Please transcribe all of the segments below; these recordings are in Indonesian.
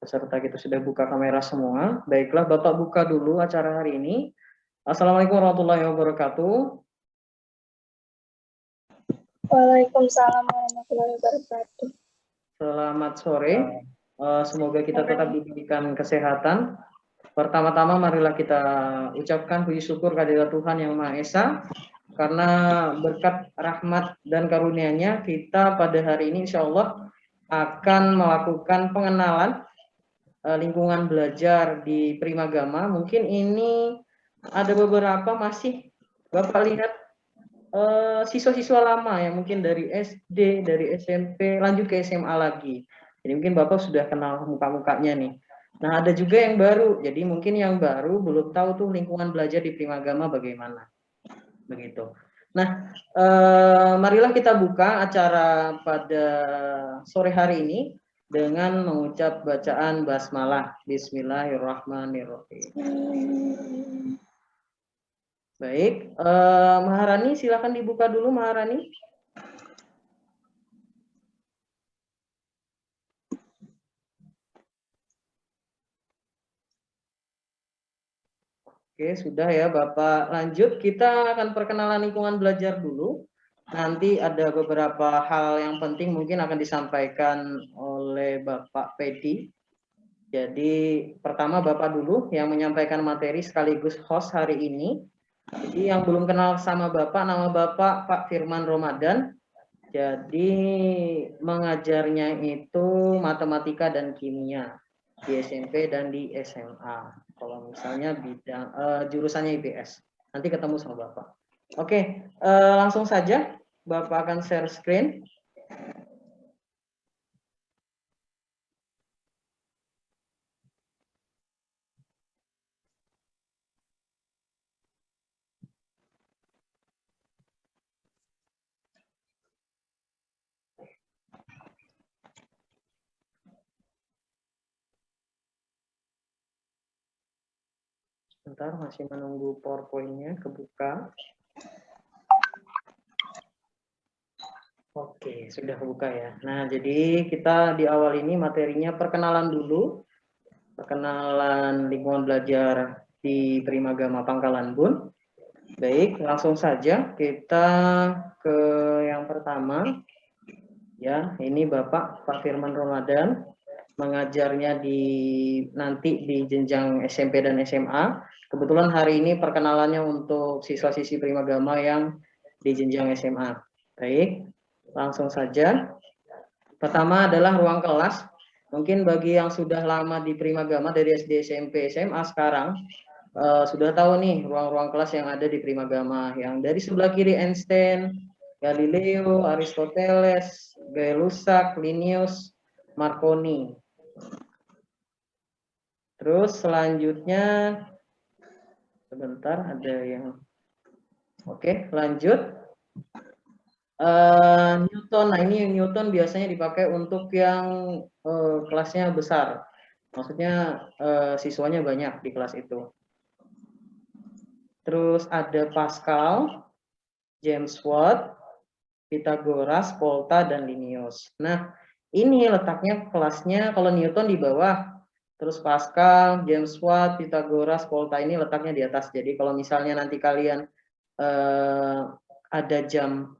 Peserta kita sudah buka kamera semua. Baiklah, Bapak buka dulu acara hari ini. Assalamualaikum warahmatullahi wabarakatuh. Waalaikumsalam warahmatullahi wabarakatuh. Selamat sore. Semoga kita tetap diberikan kesehatan. Pertama-tama marilah kita ucapkan puji syukur kehadirat Tuhan Yang Maha Esa, karena berkat rahmat dan karunia-Nya kita pada hari ini insya Allah akan melakukan pengenalan lingkungan belajar di Primagama. Mungkin ini ada beberapa masih Bapak lihat siswa-siswa lama yang mungkin dari SD, dari SMP, lanjut ke SMA lagi. Jadi mungkin Bapak sudah kenal muka-mukanya nih. Nah, ada juga yang baru. Jadi mungkin yang baru belum tahu tuh lingkungan belajar di Primagama bagaimana. Begitu. Nah, marilah kita buka acara pada sore hari ini dengan mengucap bacaan basmalah. Bismillahirrahmanirrahim. Baik, Maharani silakan dibuka dulu, Maharani. Oke, sudah ya Bapak. Lanjut, kita akan perkenalan lingkungan belajar dulu. Nanti ada beberapa hal yang penting mungkin akan disampaikan oleh Bapak Pedi. Jadi pertama Bapak dulu yang menyampaikan materi sekaligus host hari ini. Jadi yang belum kenal sama Bapak, nama Bapak Pak Firman Ramadan. Jadi mengajarnya itu matematika dan kimia di SMP dan di SMA. Kalau misalnya bidang jurusannya IPS. Nanti ketemu sama Bapak. Oke, langsung saja Bapak akan share screen. Sebentar, masih menunggu PowerPoint-nya kebuka. Oke, sudah kebuka ya. Nah, jadi kita di awal ini materinya perkenalan dulu. Perkenalan lingkungan belajar di Primagama Pangkalan Bun. Baik, langsung saja kita ke yang pertama. Ya, ini Bapak Pak Firman Ramadan mengajarnya nanti di jenjang SMP dan SMA. Kebetulan hari ini perkenalannya untuk siswa-siswi Primagama yang di jenjang SMA. Baik, langsung saja. Pertama adalah ruang kelas. Mungkin bagi yang sudah lama di Primagama dari SD, SMP, SMA sekarang sudah tahu nih ruang-ruang kelas yang ada di Primagama. Yang dari sebelah kiri Einstein, Galileo, Aristoteles, Gay-Lussac, Linnaeus, Marconi. Terus selanjutnya sebentar ada yang oke, lanjut. Newton. Nah, ini Newton biasanya dipakai untuk yang kelasnya besar. Maksudnya siswanya banyak di kelas itu. Terus ada Pascal, James Watt, Pythagoras, Volta, dan Linnaeus. Nah, ini letaknya kelasnya kalau Newton di bawah. Terus Pascal, James Watt, Pythagoras, Volta ini letaknya di atas. Jadi kalau misalnya nanti kalian ada jam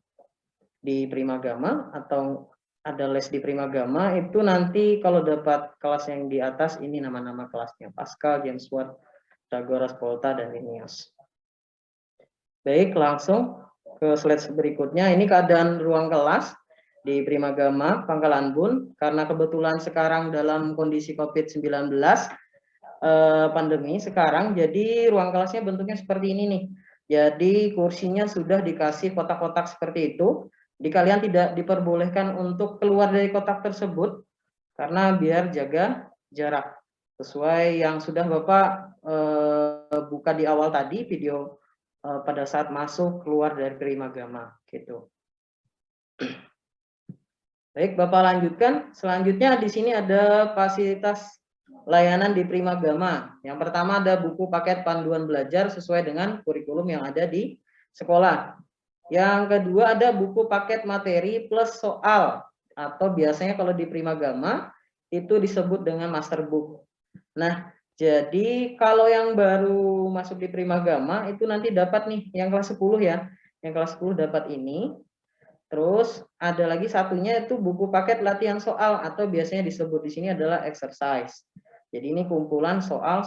di Primagama atau ada les di Primagama, itu nanti kalau dapat kelas yang di atas ini nama-nama kelasnya. Pascal, James Watt, Pythagoras, Volta, dan Linnaeus. Baik, langsung ke slide berikutnya. Ini keadaan ruang kelas di Primagama Pangkalan Bun. Karena kebetulan sekarang dalam kondisi COVID-19 pandemi sekarang, jadi ruang kelasnya bentuknya seperti ini nih. Jadi kursinya sudah dikasih kotak-kotak seperti itu. Jadi kalian tidak diperbolehkan untuk keluar dari kotak tersebut karena biar jaga jarak sesuai yang sudah Bapak buka di awal tadi video pada saat masuk keluar dari Primagama gitu. Baik, Bapak lanjutkan. Selanjutnya di sini ada fasilitas layanan di Primagama. Yang pertama ada buku paket panduan belajar sesuai dengan kurikulum yang ada di sekolah. Yang kedua ada buku paket materi plus soal, atau biasanya kalau di Primagama itu disebut dengan master book. Nah, jadi kalau yang baru masuk di Primagama itu nanti dapat nih yang kelas 10 ya. Yang kelas 10 dapat ini. Terus ada lagi satunya itu buku paket latihan soal atau biasanya disebut di sini adalah exercise. Jadi ini kumpulan soal.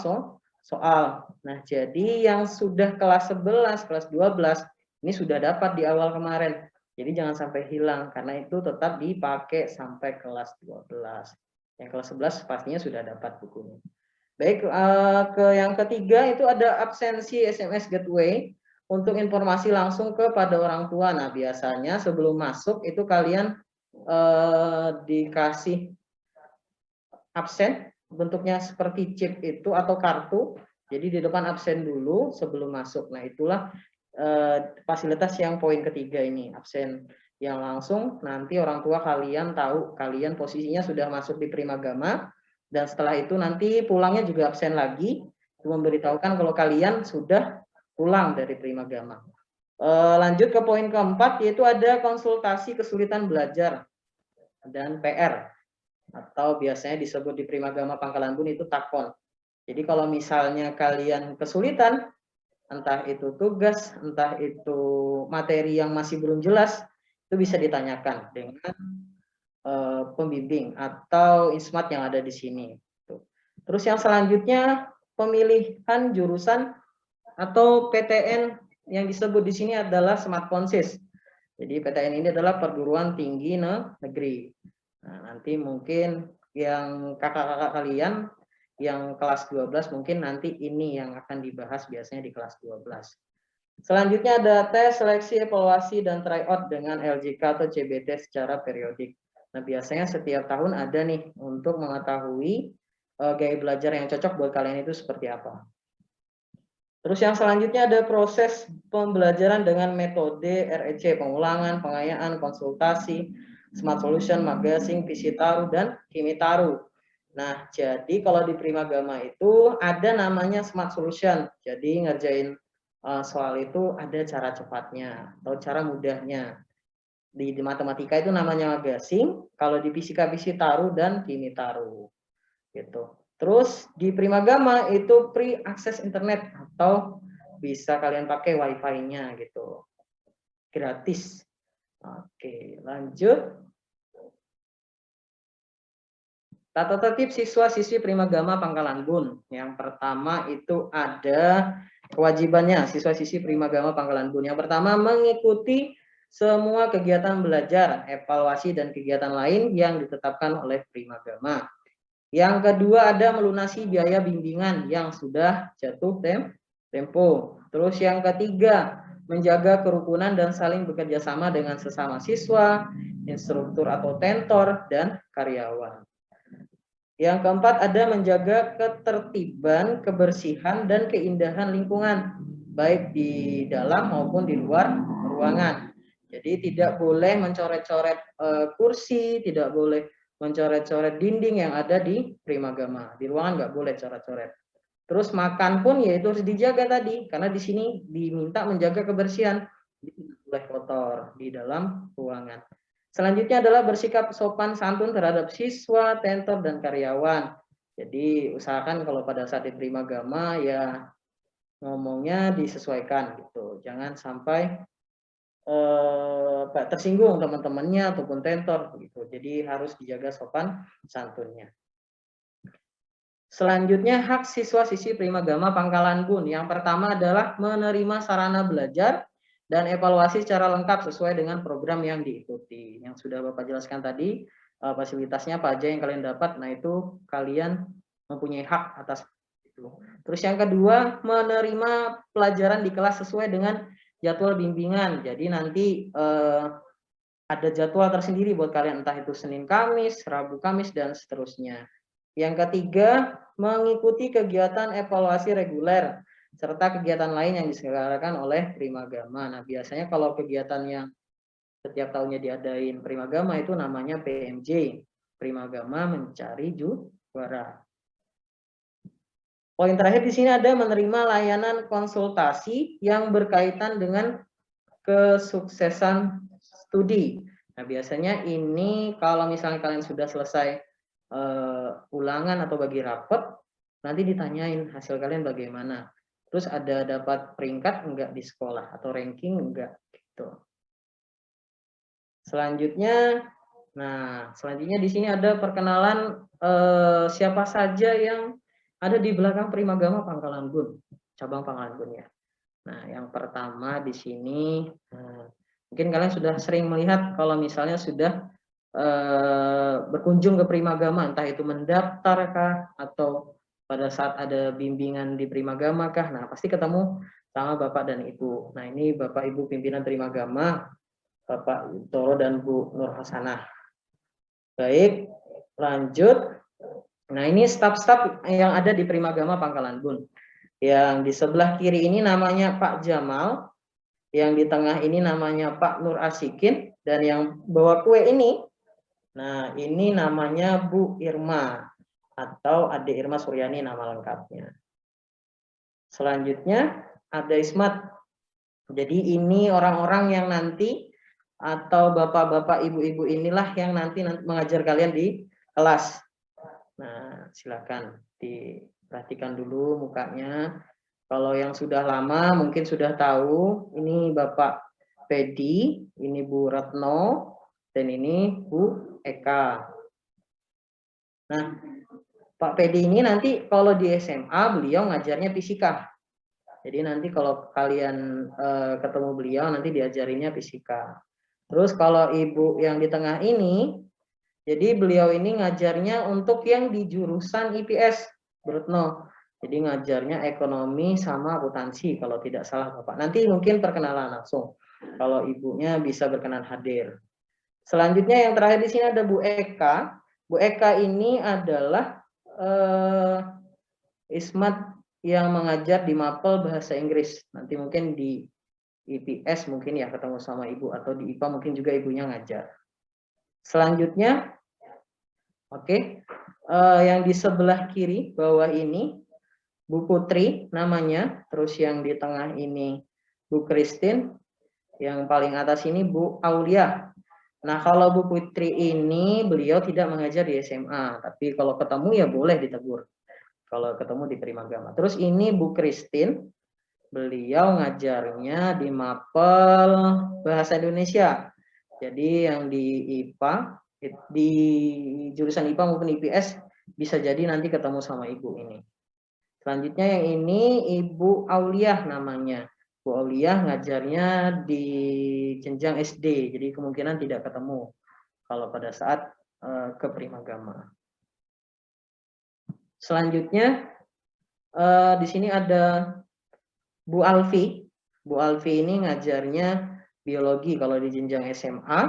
Nah, jadi yang sudah kelas 11, kelas 12 ini sudah dapat di awal kemarin. Jadi jangan sampai hilang karena itu tetap dipakai sampai kelas 12. Yang kelas 11 pastinya sudah dapat bukunya. Baik, ke yang ketiga itu ada absensi SMS gateway untuk informasi langsung kepada orang tua. Nah, biasanya sebelum masuk itu kalian dikasih absen, bentuknya seperti chip itu atau kartu. Jadi di depan absen dulu sebelum masuk. Nah, itulah fasilitas yang poin ketiga ini, absen yang langsung nanti orang tua kalian tahu kalian posisinya sudah masuk di Primagama. Dan setelah itu nanti pulangnya juga absen lagi, memberitahukan kalau kalian sudah pulang dari Primagama. Lanjut ke poin keempat, yaitu ada konsultasi kesulitan belajar dan PR, atau biasanya disebut di Primagama Pangkalan Bun itu takon. Jadi kalau misalnya kalian kesulitan, entah itu tugas, entah itu materi yang masih belum jelas, itu bisa ditanyakan dengan pembimbing atau ismat yang ada di sini. Terus yang selanjutnya pemilihan jurusan atau PTN yang disebut di sini adalah Smart Konsis. Jadi PTN ini adalah perguruan tinggi negeri. Nah, nanti mungkin yang kakak-kakak kalian yang kelas 12 mungkin nanti ini yang akan dibahas biasanya di kelas 12. Selanjutnya ada tes, seleksi, evaluasi, dan tryout dengan LJK atau CBT secara periodik. Nah, biasanya setiap tahun ada nih untuk mengetahui gaya belajar yang cocok buat kalian itu seperti apa. Terus yang selanjutnya ada proses pembelajaran dengan metode REC, pengulangan, pengayaan, konsultasi, Smart Solution, Magazine, Visitaru, dan Kimitaru. Nah, jadi kalau di Primagama itu ada namanya Smart Solution. Jadi ngerjain soal itu ada cara cepatnya atau cara mudahnya. Di matematika itu namanya Magazine, kalau di fisika Visitaru dan Kimitaru. Gitu. Terus di Primagama itu free akses internet atau bisa kalian pakai wifi-nya gitu. Gratis. Oke, lanjut. Tata tertib siswa-siswi Primagama Pangkalan Bun. Yang pertama itu ada kewajibannya siswa-siswi Primagama Pangkalan Bun. Yang pertama mengikuti semua kegiatan belajar, evaluasi, dan kegiatan lain yang ditetapkan oleh Primagama. Yang kedua ada melunasi biaya bimbingan yang sudah jatuh tempo. Terus yang ketiga, menjaga kerukunan dan saling bekerja sama dengan sesama siswa, instruktur atau tentor, dan karyawan. Yang keempat ada menjaga ketertiban, kebersihan, dan keindahan lingkungan, baik di dalam maupun di luar ruangan. Jadi tidak boleh mencoret-coret kursi, tidak boleh mencoret-coret dinding yang ada di Primagama. Di ruangan nggak boleh coret-coret. Terus makan pun yaitu harus dijaga tadi, karena di sini diminta menjaga kebersihan, tidak boleh kotor di dalam ruangan. Selanjutnya adalah bersikap sopan santun terhadap siswa, tentor, dan karyawan. Jadi usahakan kalau pada saat di Primagama ya ngomongnya disesuaikan gitu. Jangan sampai tersinggung teman-temannya ataupun tentor gitu. Jadi harus dijaga sopan santunnya. Selanjutnya hak siswa-siswi Primagama Pangkalan Bun. Yang pertama adalah menerima sarana belajar dan evaluasi secara lengkap sesuai dengan program yang diikuti. Yang sudah Bapak jelaskan tadi, fasilitasnya apa aja yang kalian dapat, nah itu kalian mempunyai hak atas itu. Terus yang kedua, menerima pelajaran di kelas sesuai dengan jadwal bimbingan. Jadi nanti ada jadwal tersendiri buat kalian, entah itu Senin Kamis, Rabu Kamis, dan seterusnya. Yang ketiga, mengikuti kegiatan evaluasi reguler serta kegiatan lain yang diselenggarakan oleh Primagama. Nah, biasanya kalau kegiatan yang setiap tahunnya diadain Primagama itu namanya PMJ, Primagama Mencari Juara. Poin terakhir di sini ada menerima layanan konsultasi yang berkaitan dengan kesuksesan studi. Nah, biasanya ini kalau misalnya kalian sudah selesai ulangan atau bagi rapot, nanti ditanyain hasil kalian bagaimana. Terus ada dapat peringkat enggak di sekolah atau ranking enggak gitu. Selanjutnya di sini ada perkenalan siapa saja yang ada di belakang Primagama Pangkalan Bun, cabang Pangkalan Bun ya. Nah, yang pertama di sini mungkin kalian sudah sering melihat kalau misalnya sudah berkunjung ke Primagama, entah itu mendaftarkah atau pada saat ada bimbingan di Primagama kah. Nah, pasti ketemu sama Bapak dan Ibu. Nah, ini Bapak Ibu pimpinan Primagama, Bapak Toro dan Bu Nur Hasanah. Baik, lanjut. Nah, ini staf-staf yang ada di Primagama Pangkalan Bun. Yang di sebelah kiri ini namanya Pak Jamal, yang di tengah ini namanya Pak Nur Asikin, dan yang bawa kue ini, nah ini namanya Bu Irma atau Ade Irma Suryani nama lengkapnya. Selanjutnya ada Ismat. Jadi ini orang-orang yang nanti atau bapak-bapak ibu-ibu inilah yang nanti mengajar kalian di kelas. Nah, silakan diperhatikan dulu mukanya. Kalau yang sudah lama mungkin sudah tahu, ini Bapak Pedi, ini Bu Retno, dan ini Bu Eka. Nah, Pak Pedi ini nanti kalau di SMA beliau ngajarnya fisika. Jadi nanti kalau kalian ketemu beliau nanti diajarinya fisika. Terus kalau Ibu yang di tengah ini, jadi beliau ini ngajarnya untuk yang di jurusan IPS, Bu Retno. Jadi ngajarnya ekonomi sama akuntansi kalau tidak salah Bapak. Nanti mungkin perkenalan langsung. Kalau ibunya bisa berkenan hadir. Selanjutnya yang terakhir di sini ada Bu Eka. Bu Eka ini adalah Ismat yang mengajar di Mapel bahasa Inggris. Nanti mungkin di IPS mungkin ya ketemu sama ibu, atau di IPA mungkin juga ibunya ngajar. Selanjutnya, oke, yang di sebelah kiri bawah ini Bu Putri namanya, terus yang di tengah ini Bu Christine, yang paling atas ini Bu Aulia. Nah, kalau Bu Putri ini beliau tidak mengajar di SMA, tapi kalau ketemu ya boleh ditegur. Kalau ketemu di Primagama. Terus ini Bu Christine, beliau ngajarnya di Mapel Bahasa Indonesia. Jadi yang di IPA, di jurusan IPA maupun IPS bisa jadi nanti ketemu sama ibu ini. Selanjutnya yang ini Ibu Auliah namanya. Bu Auliah ngajarnya di jenjang SD, jadi kemungkinan tidak ketemu kalau pada saat ke Primagama. Selanjutnya di sini ada Bu Alfi. Bu Alfi ini ngajarnya biologi kalau di jenjang SMA.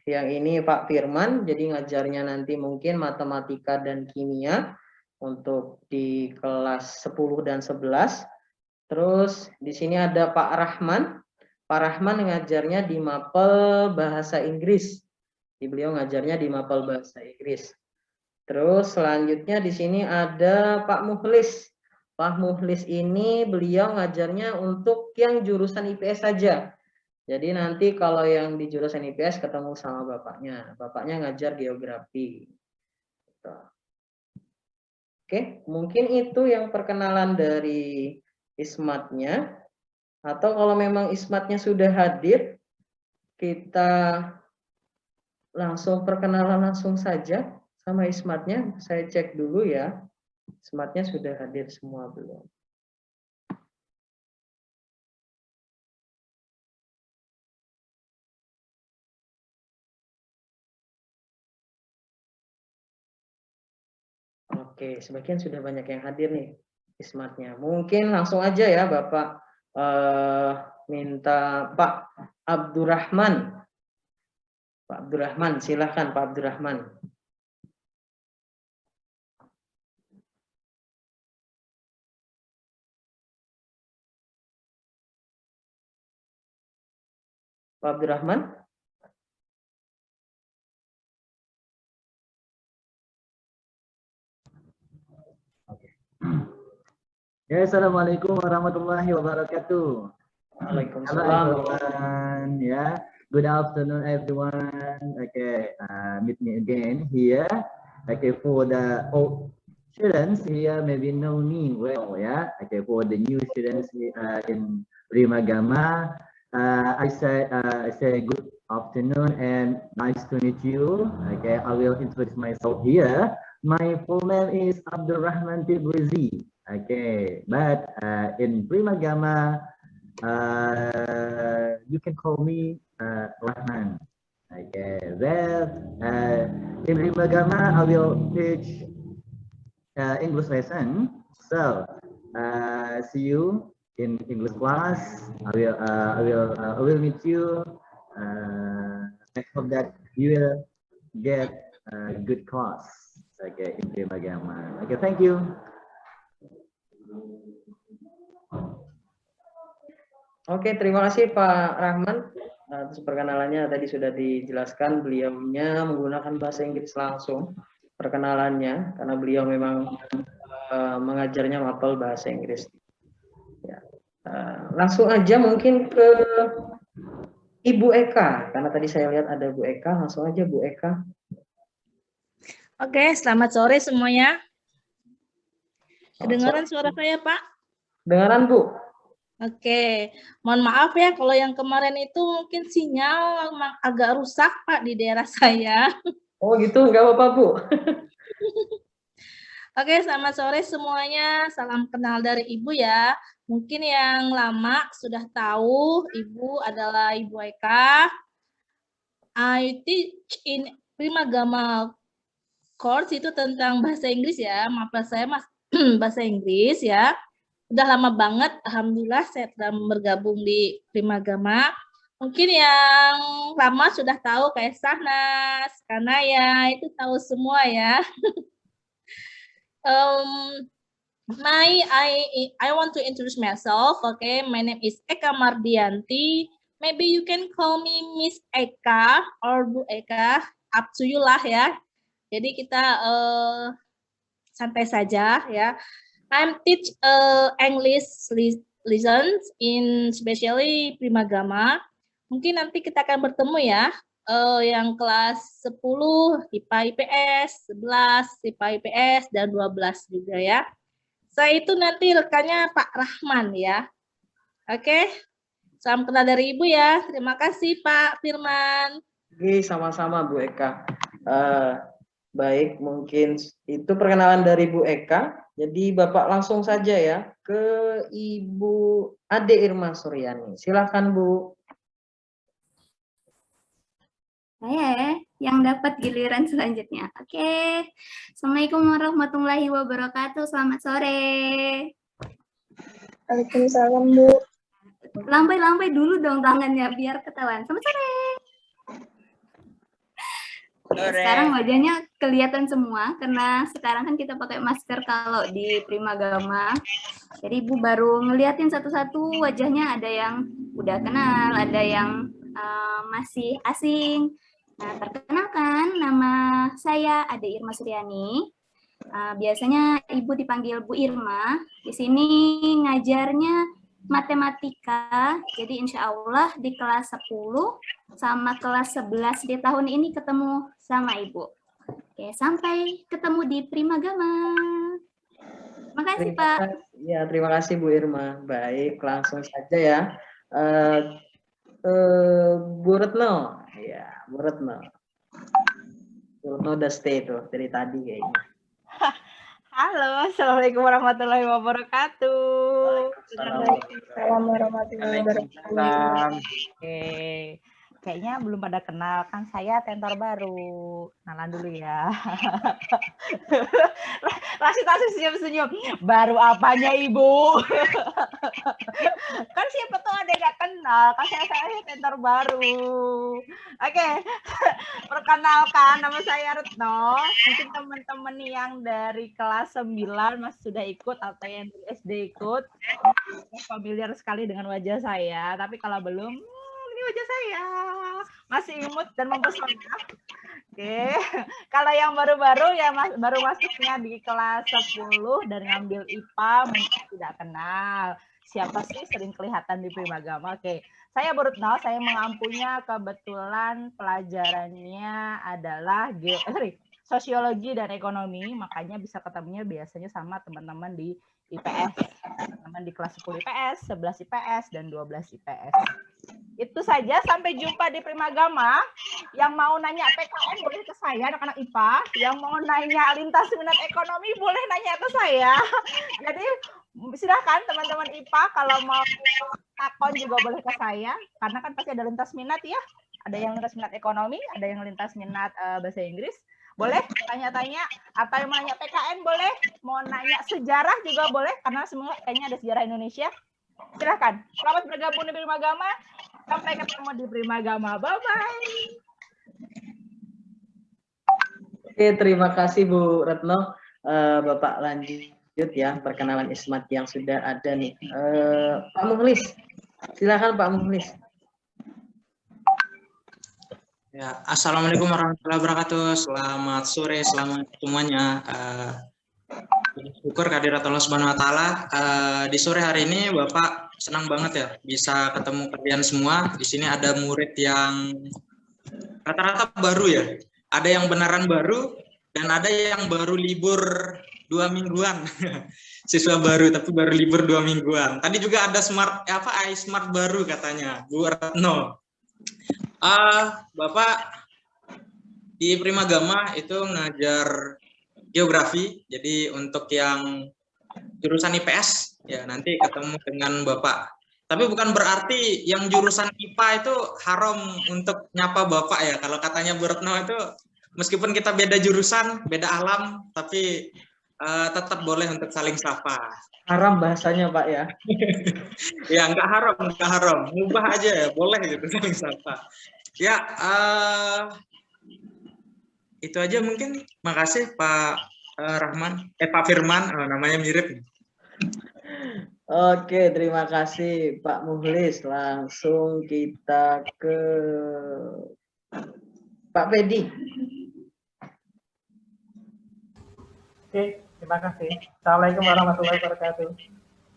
Yang ini Pak Firman, jadi ngajarnya nanti mungkin matematika dan kimia untuk di kelas 10 dan 11. Terus di sini ada Pak Rahman. Pak Rahman ngajarnya di Mapel Bahasa Inggris. Beliau ngajarnya di Mapel Bahasa Inggris. Terus selanjutnya di sini ada Pak Muhlis. Pak Muhlis ini beliau ngajarnya untuk yang jurusan IPS saja. Jadi nanti kalau yang di jurusan IPS ketemu sama bapaknya. Bapaknya ngajar geografi. Oke, mungkin itu yang perkenalan dari Ismatnya. Atau kalau memang Ismatnya sudah hadir, kita langsung perkenalan langsung saja sama Ismatnya. Saya cek dulu ya. Ismatnya sudah hadir semua belum? Oke, sebagian sudah banyak yang hadir nih Ismatnya. Mungkin langsung aja ya Bapak minta Pak Abdurrahman. Pak Abdurrahman, silahkan Pak Abdurrahman. Pak Abdurrahman. Ya, assalamualaikum warahmatullahi wabarakatuh. Waalaikumsalam. Ya, Good afternoon, everyone. Okay, meet me again here. Okay, for the old students here, maybe know me well, yeah. Okay, for the new students in Prima Gamma, I say good afternoon and nice to meet you. Okay, I will introduce myself here. My full name is Abdurrahman Tibrizi. Okay, but in Prima Gamma, you can call me Rahman. Okay, well, in Prima Gamma, I will teach English lesson. So, see you in English class. I will meet you. I hope that you will get a good class. Okay, in Prima Gamma. Okay, thank you. Oke, terima kasih Pak Rahman. Atas perkenalannya tadi sudah dijelaskan, beliaunya menggunakan bahasa Inggris langsung perkenalannya karena beliau memang mengajarnya mapel bahasa Inggris. Ya. Langsung aja mungkin ke Ibu Eka, karena tadi saya lihat ada Bu Eka, langsung aja Bu Eka. Oke, selamat sore semuanya. Kedengaran suara saya, Pak? Dengaran, Bu. Oke, mohon maaf ya kalau yang kemarin itu mungkin sinyal agak rusak, Pak, di daerah saya. Oh gitu, nggak apa-apa, Bu. Oke, selamat sore semuanya. Salam kenal dari Ibu ya. Mungkin yang lama sudah tahu Ibu adalah Ibu Eka. I teach in Prima Gamma course itu tentang bahasa Inggris ya. Maaf saya bahasa Inggris ya. Udah lama banget, alhamdulillah saya telah bergabung di Prima Gamma. Mungkin yang lama sudah tahu kayak Sahnas, karena ya itu tahu semua ya. I want to introduce myself. Okay, my name is Eka Mardianti. Maybe you can call me Miss Eka or Bu Eka, up to you lah ya. Jadi kita santai saja ya. I'm teach English lessons in especially Prima Gamma. Mungkin nanti kita akan bertemu ya, yang kelas 10 IPA IPS, 11 IPA IPS, dan 12 juga ya. Saya itu nanti rekannya Pak Rahman ya. Oke, salam kenal dari Ibu ya. Terima kasih Pak Firman. Oke, sama-sama Bu Eka. Baik, mungkin itu perkenalan dari Bu Eka. Jadi Bapak langsung saja ya ke Ibu Ade Irma Suryani. Silakan Bu. Saya yang dapat giliran selanjutnya. Oke. Assalamualaikum warahmatullahi wabarakatuh. Selamat sore. Waalaikumsalam, Bu. Lambai-lambai dulu dong tangannya biar ketahuan. Selamat sore. Sekarang wajahnya kelihatan semua karena sekarang kan kita pakai masker kalau di Prima Gamma. Jadi Ibu baru ngeliatin satu-satu wajahnya, ada yang udah kenal, ada yang masih asing. Nah, perkenalkan nama saya Ade Irma Suryani. Biasanya Ibu dipanggil Bu Irma. Di sini ngajarnya matematika, jadi insya Allah di kelas 10 sama kelas 11 di tahun ini ketemu sama Ibu. Oke, sampai ketemu di Prima Gamma. Makasih Pak. Ya, terima kasih Bu Irma. Baik, langsung saja ya. Bu Retno, ya Bu Retno. Bu Retno udah stay tuh dari tadi kayaknya. Halo, assalamualaikum warahmatullahi wabarakatuh. Waalaikumsalam warahmatullahi wabarakatuh. Oke, kayaknya belum pada kenal, kan saya tentor baru. Kenalan dulu ya. Langsung senyum-senyum. Baru apanya Ibu? Kan siapa tuh ada yang nggak kenal, kan saya tentor baru. Oke, perkenalkan nama saya Retno. Mungkin teman-teman yang dari kelas 9 masih sudah ikut atau yang dari SD ikut, familiar sekali dengan wajah saya. Tapi kalau belum, ini wajah saya masih imut dan mempesona. Oke, kalau yang baru-baru ya baru masuknya di kelas 10 dan ngambil IPA mungkin tidak kenal. Siapa sih sering kelihatan di Prima Gamma? Oke, Saya Bu Retno, saya mengampunya kebetulan pelajarannya adalah sosiologi dan ekonomi, makanya bisa ketemunya biasanya sama teman-teman di IPS. Teman-teman di kelas 10 IPS, 11 IPS, dan 12 IPS. Itu saja, sampai jumpa di Primagama. Yang mau nanya PKN boleh ke saya, anak-anak IPA. Yang mau nanya lintas minat ekonomi boleh nanya ke saya. Jadi silakan teman-teman IPA kalau mau takon juga boleh ke saya, karena kan pasti ada lintas minat ya. Ada yang lintas minat ekonomi, ada yang lintas minat bahasa Inggris. Boleh tanya-tanya, atau yang mau nanya PKN boleh, mau nanya sejarah juga boleh, karena semua kayaknya ada sejarah Indonesia. Silakan. Selamat bergabung di Primagama. Sampai ketemu di Primagama. Bye-bye. Oke, terima kasih Bu Retno. Bapak lanjut ya, perkenalan Ismat yang sudah ada nih. Pak Mukhlis, silakan Pak Mukhlis. Ya, Assalamualaikum warahmatullahi wabarakatuh. Selamat sore, selamat semuanya. Syukur kehadirat Allah Subhanahu Wa Taala. Di sore hari ini Bapak senang banget ya bisa ketemu kalian semua. Di sini ada murid yang rata-rata baru ya. Ada yang beneran baru dan ada yang baru libur 2 mingguan. Siswa baru tapi baru libur 2 mingguan. Tadi juga ada iSmart baru katanya, Bu Retno. Bapak di Primagama itu ngajar geografi, jadi untuk yang jurusan IPS ya nanti ketemu dengan Bapak. Tapi bukan berarti yang jurusan IPA itu haram untuk nyapa Bapak ya. Kalau katanya Bu Retno itu meskipun kita beda jurusan, beda alam, tapi tetap boleh untuk saling sapa. Haram bahasanya Pak ya? Ya nggak haram, mubah aja ya, boleh gitu saling sapa. Ya, itu aja mungkin. Makasih Pak Pak Firman, namanya mirip. Oke, terima kasih Pak Mukhlis. Langsung kita ke Pak Pedi. Oke, terima kasih. Assalamualaikum warahmatullahi wabarakatuh.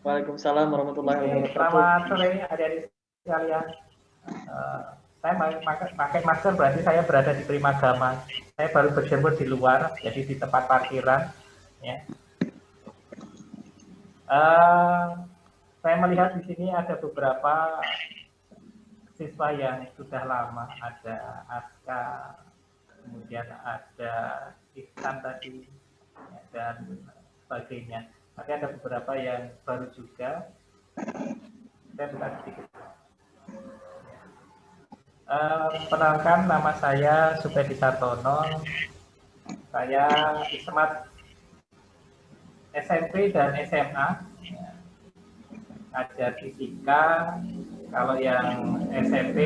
Waalaikumsalam warahmatullahi wabarakatuh. Selamat sore adik-adik sekalian. Saya pakai masker berarti saya berada di Primagama. Saya baru berjemur di luar, jadi di tempat parkiran. Ya. Saya melihat di sini ada beberapa siswa yang sudah lama. Ada Aska, kemudian ada Ihsan tadi, ya, dan sebagainya. Tapi ada beberapa yang baru juga. Saya buka sedikit. Perkenalkan, nama saya Supedi Sartono. Saya Ismat SMP dan SMA, ngajar fisika. Kalau yang SMP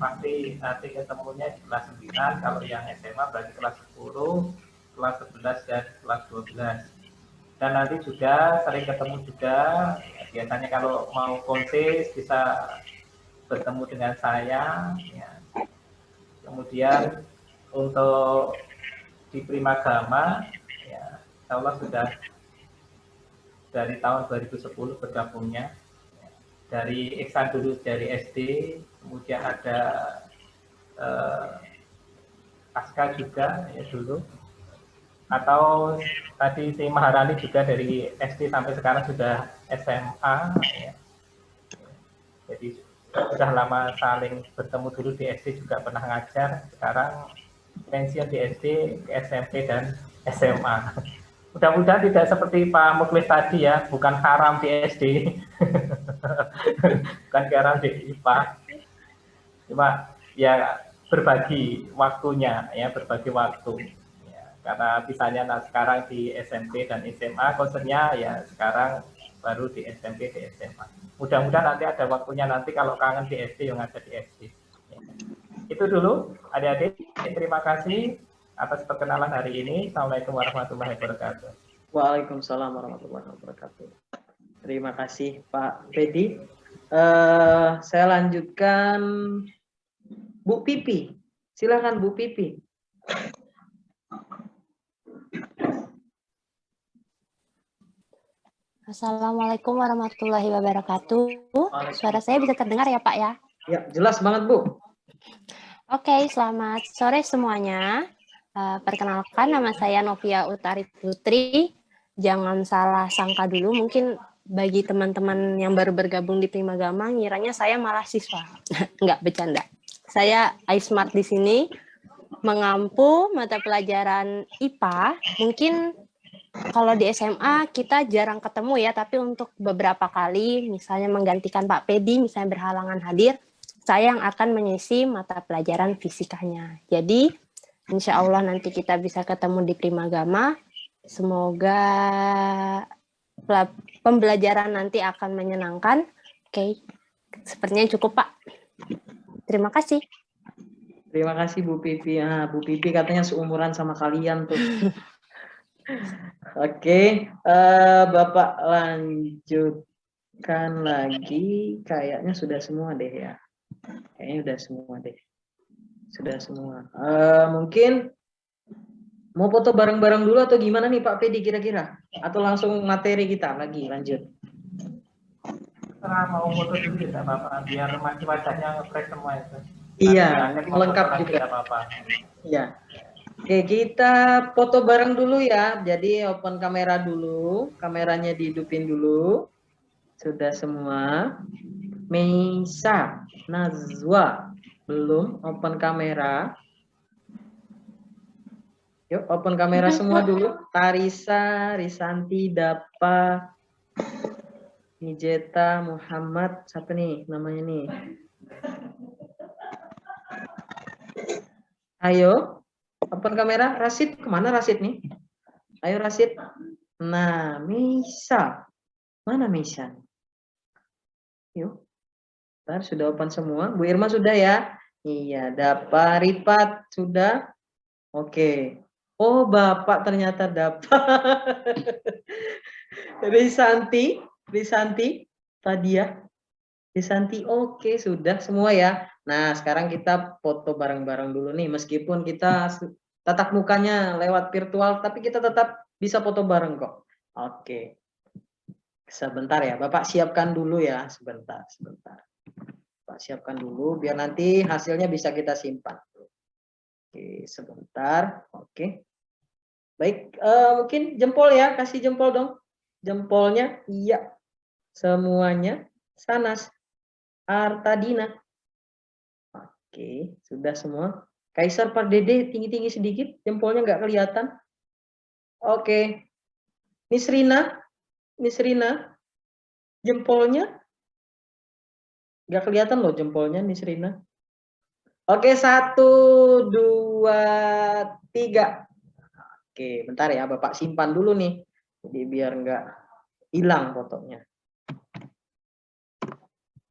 pasti nanti ketemunya di kelas 9, kalau yang SMA berarti kelas 10, kelas 11 dan kelas 12. Dan nanti juga sering ketemu juga, biasanya kalau mau konsis bisa bertemu dengan saya, ya. Kemudian untuk di Primagama, ya, insya Allah sudah dari tahun 2010 bergabungnya, ya. Dari Ihsan dulu dari SD, kemudian ada Aska juga ya dulu, atau tadi si Maharani juga dari SD sampai sekarang sudah SMA, ya. Jadi sudah lama saling bertemu. Dulu di SD juga pernah ngajar, sekarang pensiun di SD, ke SMP dan SMA. Mudah-mudahan tidak seperti Pak Mukhlis tadi ya, bukan haram di SD, bukan haram di IPA. Cuma ya berbagi waktunya, ya berbagi waktu. Ya, karena misalnya sekarang di SMP dan SMA, concernnya ya sekarang baru di SMP, di SMA. Mudah-mudahan nanti ada waktunya, nanti kalau kangen di SD yang ada di SD. Ya. Itu dulu adik-adik, terima kasih atas perkenalan hari ini. Assalamualaikum warahmatullahi wabarakatuh. Waalaikumsalam warahmatullahi wabarakatuh. Terima kasih Pak Pedi. Saya lanjutkan Bu Pipi. Silakan Bu Pipi. Assalamualaikum warahmatullahi wabarakatuh. Suara saya bisa terdengar ya Pak ya? Ya, jelas banget Bu. Oke, selamat sore semuanya. Perkenalkan, nama saya Novia Utari Putri. Jangan salah sangka dulu, mungkin bagi teman-teman yang baru bergabung di Primagama, ngiranya saya malah siswa. Enggak, bercanda. Saya iSmart di sini, mengampu mata pelajaran IPA. Mungkin kalau di SMA kita jarang ketemu ya, tapi untuk beberapa kali, misalnya menggantikan Pak Pedi, misalnya berhalangan hadir, saya yang akan mengisi mata pelajaran fisikanya. Jadi, insya Allah nanti kita bisa ketemu di Primagama. Semoga pembelajaran nanti akan menyenangkan. Oke, sepertinya cukup Pak. Terima kasih. Terima kasih Bu Pipi. Bu Pipi katanya seumuran sama kalian tuh. Oke, Bapak lanjutkan lagi. Kayaknya sudah semua deh ya. Kayaknya udah semua deh. Sudah semua. Mungkin mau foto bareng-bareng dulu atau gimana nih Pak Pedi kira-kira? Atau langsung materi kita lagi lanjut? Setelah mau foto dulu ya apa-apa, biar masih wajahnya nge-fresh semua itu. Iya, lengkap juga. Apa-apa. Iya. Oke, kita foto bareng dulu ya. Jadi open kamera dulu, kameranya dihidupin dulu. Sudah semua. Meisa, Nazwa, belum open kamera. Yuk, open kamera semua dulu. Tarisa, Risanti, Dapa, Nijeta, Muhammad, siapa nih namanya nih? Ayo, open kamera. Rasid, kemana Rasid nih? Ayo Rasid. Nah, Meisa. Mana Meisa? Yuk. Bentar, sudah open semua. Bu Irma sudah ya? Iya, Dapa, Rifat sudah? Oke. Oh, Bapak ternyata dapat. Risanti, Tadia. Risanti, oke, sudah semua ya. Nah, sekarang kita foto bareng-bareng dulu nih. Meskipun kita tatap mukanya lewat virtual, tapi kita tetap bisa foto bareng kok. Oke. Sebentar ya, Bapak siapkan dulu ya. Sebentar. Bapak siapkan dulu, biar nanti hasilnya bisa kita simpan. Oke, sebentar. Oke. Baik, mungkin jempol ya. Kasih jempol dong. Jempolnya, iya. Semuanya. Sanas. Artadina. Oke, sudah semua. Kaisar Pardede tinggi-tinggi sedikit, jempolnya nggak kelihatan. Oke. Nisrina, jempolnya nggak kelihatan loh jempolnya Nisrina. Oke, 1, 2, 3. Oke, bentar ya, Bapak simpan dulu nih, jadi biar nggak hilang fotonya.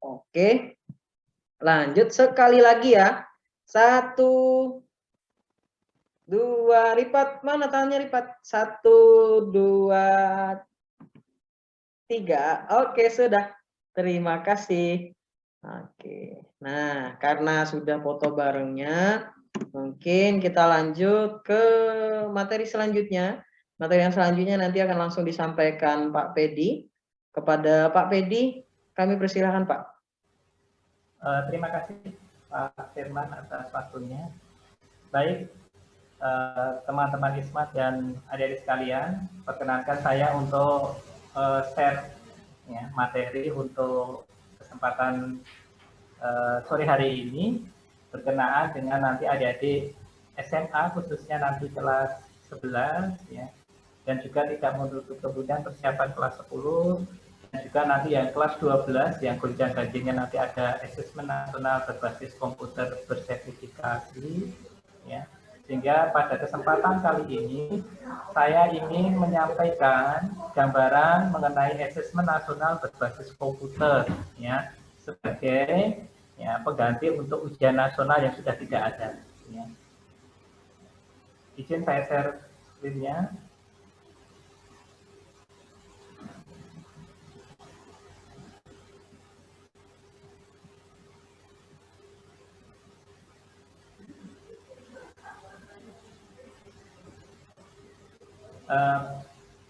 Oke. Lanjut sekali lagi ya. 1, 2, Rifat, mana tangannya Rifat? 1, 2, 3. Oke, sudah. Terima kasih. Oke. Nah, karena sudah foto barengnya, mungkin kita lanjut ke materi selanjutnya. Materi yang selanjutnya nanti akan langsung disampaikan Pak Pedi. Kepada Pak Pedi, kami persilahkan Pak. Terima kasih Pak Firman atas waktunya. Baik, teman-teman ISMAT dan adik-adik sekalian, perkenankan saya untuk share ya, materi untuk kesempatan sore hari ini berkenaan dengan nanti adik-adik SMA khususnya nanti kelas 11 ya, dan juga tidak menutup kemudian persiapan kelas 10 dan juga nanti yang kelas 12 yang gonjang ganjingnya nanti ada asesmen nasional berbasis komputer bersertifikasi ya. Sehingga pada kesempatan kali ini saya ingin menyampaikan gambaran mengenai asesmen nasional berbasis komputer ya, sebagai ya pengganti untuk ujian nasional yang sudah tidak ada ya. Izin saya share screen-nya.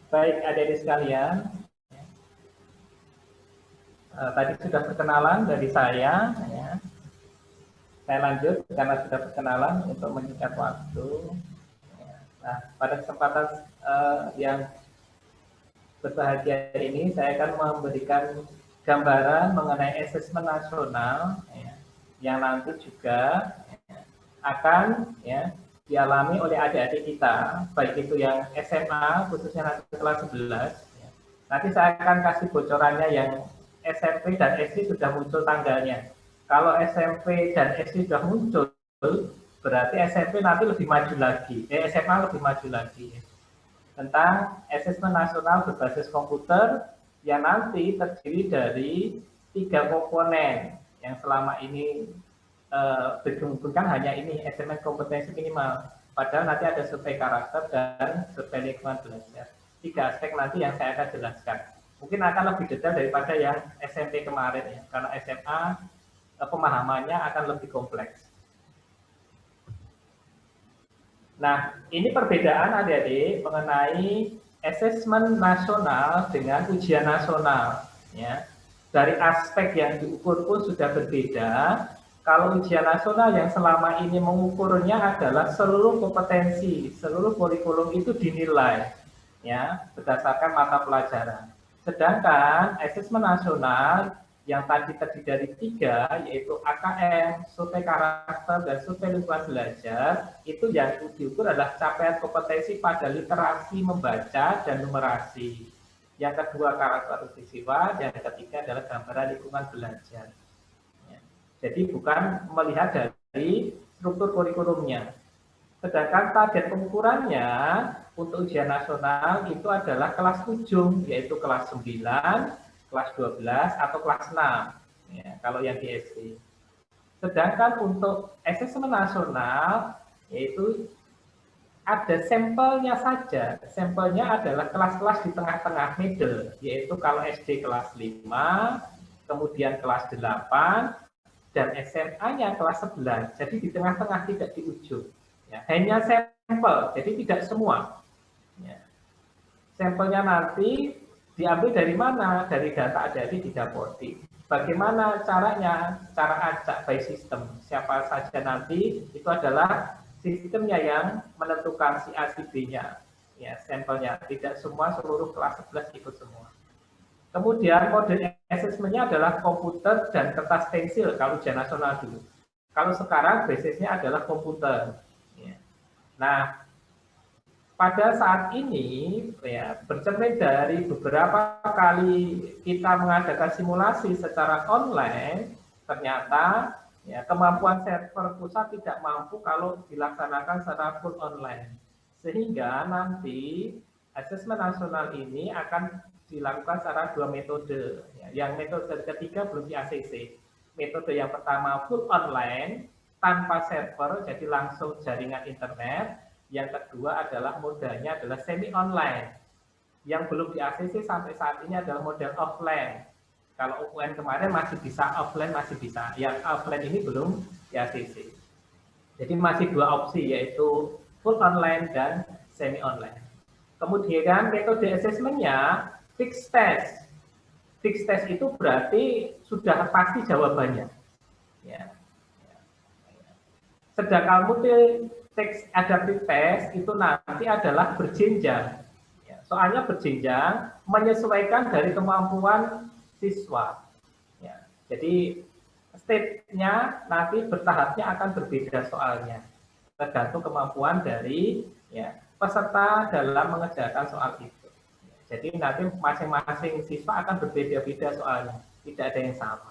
Baik adik-adik sekalian, tadi sudah perkenalan dari saya. Ya. Saya lanjut karena sudah perkenalan untuk menyingkat waktu. Nah, pada kesempatan yang berbahagia ini, saya akan memberikan gambaran mengenai asesmen nasional ya, yang nanti juga akan ya, dialami oleh adik-adik kita, baik itu yang SMA, khususnya nanti kelas 11. Ya. Nanti saya akan kasih bocorannya yang SMP dan SD sudah muncul tanggalnya. Kalau SMP dan SD sudah muncul, berarti SMP nanti lebih maju lagi, SMA lebih maju lagi. Tentang asesmen nasional berbasis komputer yang nanti terdiri dari 3 komponen yang selama ini digabungkan hanya ini asesmen kompetensi minimal. Padahal nanti ada survei karakter dan survei lingkungan belajar. 3 aspek nanti yang saya akan jelaskan. Mungkin akan lebih detail daripada yang SMP kemarin ya, karena SMA pemahamannya akan lebih kompleks. Nah, ini perbedaan adik-adik mengenai asesmen nasional dengan ujian nasional. Ya. Dari aspek yang diukur pun sudah berbeda. Kalau ujian nasional yang selama ini mengukurnya adalah seluruh kompetensi, seluruh kurikulum itu dinilai ya berdasarkan mata pelajaran. Sedangkan asesmen nasional yang tadi terdiri dari 3, yaitu AKM, survei karakter, dan survei lingkungan belajar, itu yang diukur adalah capaian kompetensi pada literasi membaca dan numerasi. Yang kedua karakteristik siswa, yang ketiga adalah gambaran lingkungan belajar. Ya. Jadi bukan melihat dari struktur kurikulumnya. Sedangkan target pengukurannya untuk ujian nasional itu adalah kelas ujung, yaitu kelas 9, kelas 12 atau kelas 6 ya, kalau yang di SD. Sedangkan untuk asesmen nasional yaitu ada sampelnya saja. Sampelnya adalah kelas-kelas di tengah-tengah middle, yaitu kalau SD kelas 5, kemudian kelas 8 dan SMA-nya kelas 11. Jadi di tengah-tengah, tidak di ujung. Ya, hanya sampel, jadi tidak semua. Ya. Sampelnya nanti diambil dari mana? Dari data adik-adik di Dapodi. Bagaimana caranya? Cara acak by system. Siapa saja nanti, itu adalah sistemnya yang menentukan si A, si B-nya. Ya, sampelnya. Tidak semua seluruh kelas 11 ikut semua. Kemudian mode asesmennya adalah komputer dan kertas pensil kalau ujian nasional dulu. Kalau sekarang basisnya adalah komputer. Ya. Nah, pada saat ini, ya, bercermin dari beberapa kali kita mengadakan simulasi secara online, ternyata ya, kemampuan server pusat tidak mampu kalau dilaksanakan secara full online. Sehingga nanti asesmen nasional ini akan dilakukan secara 2 metode. Ya, yang metode ketiga belum di ACC. Metode yang pertama full online, tanpa server, jadi langsung jaringan internet. Yang kedua adalah modalnya adalah semi online. Yang belum di ACC sampai saat ini adalah model offline. Kalau UN kemarin masih bisa offline, masih bisa. Yang offline ini belum di ACC. Jadi masih 2 opsi, yaitu full online dan semi online. Kemudian metode assessment-nya fixed test. Fixed test itu berarti sudah pasti jawabannya. Ya. Sedangkan multi teks adaptive test itu nanti adalah berjenjang. Ya, soalnya berjenjang menyesuaikan dari kemampuan siswa. Ya, jadi step-nya nanti bertahapnya akan berbeda soalnya. Tergantung kemampuan dari ya, peserta dalam mengerjakan soal itu. Ya, jadi nanti masing-masing siswa akan berbeda-beda soalnya. Tidak ada yang sama.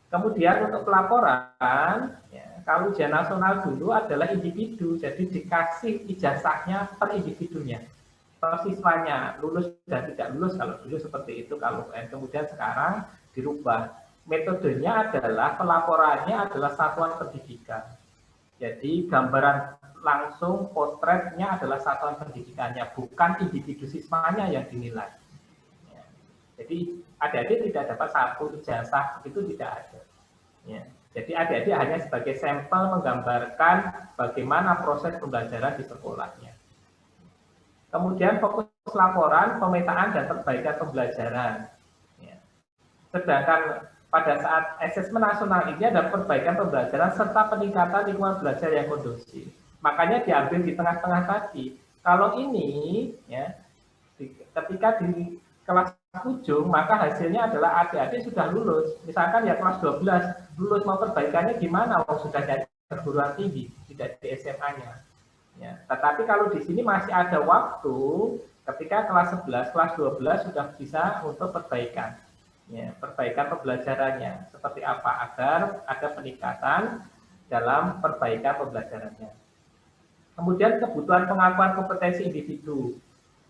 Kemudian untuk pelaporan, ya, kalau ujian nasional dulu adalah individu, jadi dikasih ijazahnya per individunya, per siswanya, lulus dan tidak lulus kalau dulu seperti itu. Kalau kemudian sekarang dirubah, metodenya adalah pelaporannya adalah satuan pendidikan. Jadi gambaran langsung potretnya adalah satuan pendidikannya, bukan individu siswanya yang dinilai. Ya. Jadi adik-adik tidak dapat satu ijazah, itu tidak ada. Ya. Jadi adik-adik hanya sebagai sampel menggambarkan bagaimana proses pembelajaran di sekolahnya. Kemudian fokus laporan, pemetaan, dan perbaikan pembelajaran. Ya. Sedangkan pada saat asesmen nasional ini ada perbaikan pembelajaran serta peningkatan lingkungan belajar yang kondusif. Makanya diambil di tengah-tengah tadi. Kalau ini, ya, ketika di kelas ujung, maka hasilnya adalah adik-adik sudah lulus. Misalkan ya kelas 12, lulus mau perbaikannya gimana? Oh, sudah jadi perguruan tinggi, tidak di SMA-nya. Ya, tetapi kalau di sini masih ada waktu, ketika kelas 11, kelas 12 sudah bisa untuk perbaikan. Ya, perbaikan pembelajarannya. Seperti apa? Agar ada peningkatan dalam perbaikan pembelajarannya. Kemudian kebutuhan pengakuan kompetensi individu.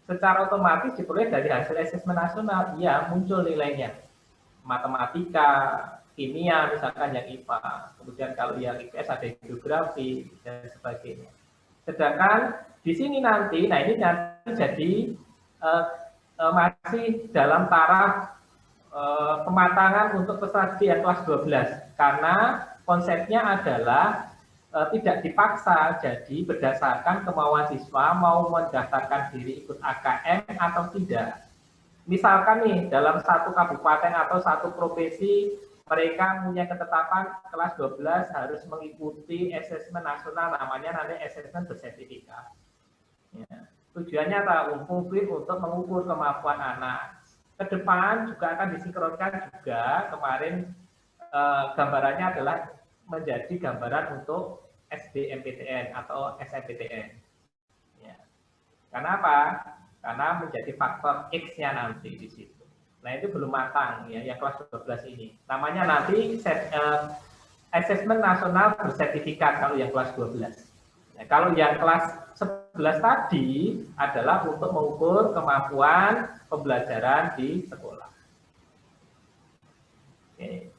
Secara otomatis diperoleh dari hasil asesmen nasional, ya muncul nilainya. Matematika, kimia, misalkan yang IPA. Kemudian kalau yang IPS ada geografi, dan sebagainya. Sedangkan di sini nanti, nah ini nanti jadi masih dalam taraf pematangan untuk peserta yang kelas 12. Karena konsepnya adalah tidak dipaksa, jadi berdasarkan kemauan siswa mau mendaftarkan diri ikut AKM atau tidak. Misalkan nih, dalam satu kabupaten atau satu provinsi, mereka punya ketetapan kelas 12 harus mengikuti asesmen nasional, namanya nanti asesmen bersertifikat. Ya. Tujuannya apa? Untuk mengukur kemampuan anak. Ke depan juga akan disinkronkan juga, kemarin gambarannya adalah menjadi gambaran untuk SBMPTN atau SNMPTN. Ya. Karena apa? Karena menjadi faktor X-nya nanti di situ. Nah, itu belum matang ya, yang kelas 12 ini. Namanya nanti asesmen nasional bersertifikat kalau yang kelas 12. Ya, kalau yang kelas 11 tadi adalah untuk mengukur kemampuan pembelajaran di sekolah. Oke.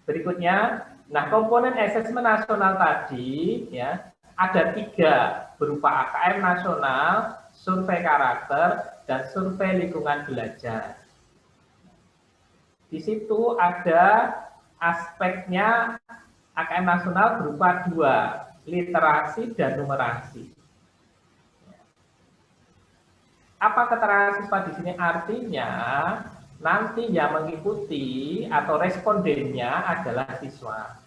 Berikutnya, nah komponen asesmen nasional tadi ya ada 3 berupa AKM nasional, survei karakter, dan survei lingkungan belajar. Di situ ada aspeknya AKM nasional berupa 2, literasi dan numerasi. Apa keterangan siswa di sini? Artinya nanti yang mengikuti atau respondennya adalah siswa.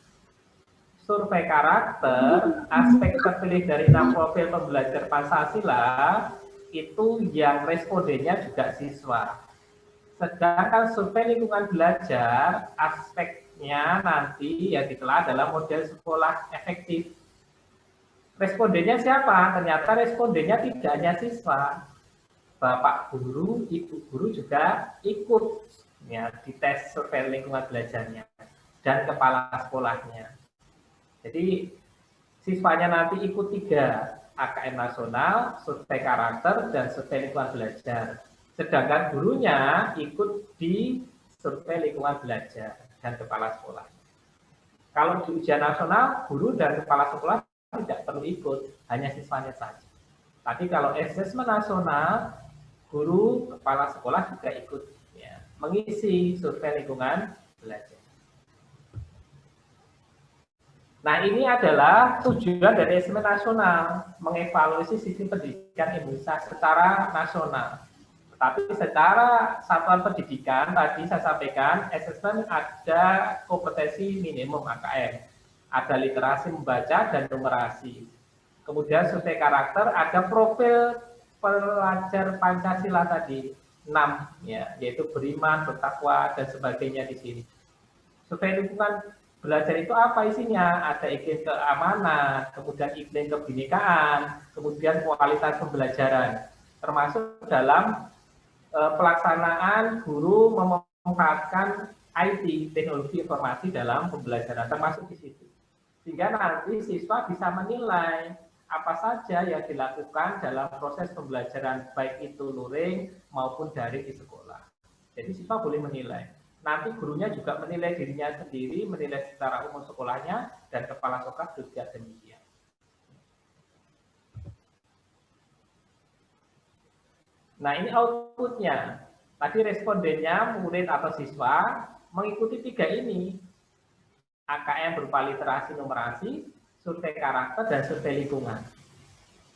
Survei karakter, aspek terpilih dari 6 profil pembelajar Pancasila, itu yang respondennya juga siswa. Sedangkan survei lingkungan belajar, aspeknya nanti yang ditelah adalah model sekolah efektif. Respondennya siapa? Ternyata respondennya tidak hanya siswa. Bapak guru, ibu guru juga ikut ya, di tes survei lingkungan belajarnya dan kepala sekolahnya. Jadi siswanya nanti ikut 3, AKM nasional, survei karakter, dan survei lingkungan belajar. Sedangkan gurunya ikut di survei lingkungan belajar dan kepala sekolah. Kalau di ujian nasional, guru dan kepala sekolah tidak perlu ikut, hanya siswanya saja. Tapi kalau asesmen nasional, guru, kepala sekolah juga ikut ya, mengisi survei lingkungan belajar. Nah, ini adalah tujuan dari asesmen nasional, mengevaluasi sistem pendidikan Indonesia secara nasional. Tetapi secara satuan pendidikan, tadi saya sampaikan, asesmen ada kompetensi minimum AKM, ada literasi membaca dan numerasi. Kemudian survei karakter, ada profil pelajar Pancasila tadi 6 ya, yaitu beriman, bertakwa dan sebagainya di sini. Survei lingkungan belajar itu apa isinya? Ada iklim keamanan, kemudian iklim kebinekaan, kemudian kualitas pembelajaran, termasuk dalam pelaksanaan guru memanfaatkan IT, teknologi informasi dalam pembelajaran, termasuk di situ. Sehingga nanti siswa bisa menilai apa saja yang dilakukan dalam proses pembelajaran, baik itu luring maupun daring di sekolah. Jadi siswa boleh menilai. Nanti gurunya juga menilai dirinya sendiri, menilai secara umum sekolahnya, dan kepala sekolah juga demikian. Nah, ini outputnya. Tadi respondennya, murid atau siswa, mengikuti 3 ini. AKM berupa literasi numerasi, survei karakter, dan survei lingkungan.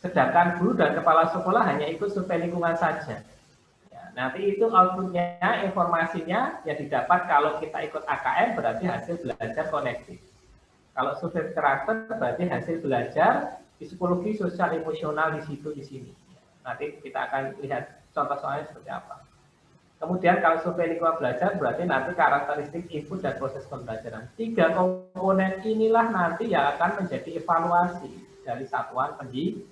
Sedangkan guru dan kepala sekolah hanya ikut survei lingkungan saja. Ya. nanti itu outputnya, informasinya yang didapat kalau kita ikut AKM berarti hasil belajar konektif. Kalau survei karakter berarti hasil belajar psikologi sosial emosional di situ di sini. Nanti kita akan lihat contoh soalnya seperti apa. Kemudian kalau survei lingkungan belajar berarti nanti karakteristik input dan proses pembelajaran. 3 komponen inilah nanti yang akan menjadi evaluasi dari satuan pendidikan.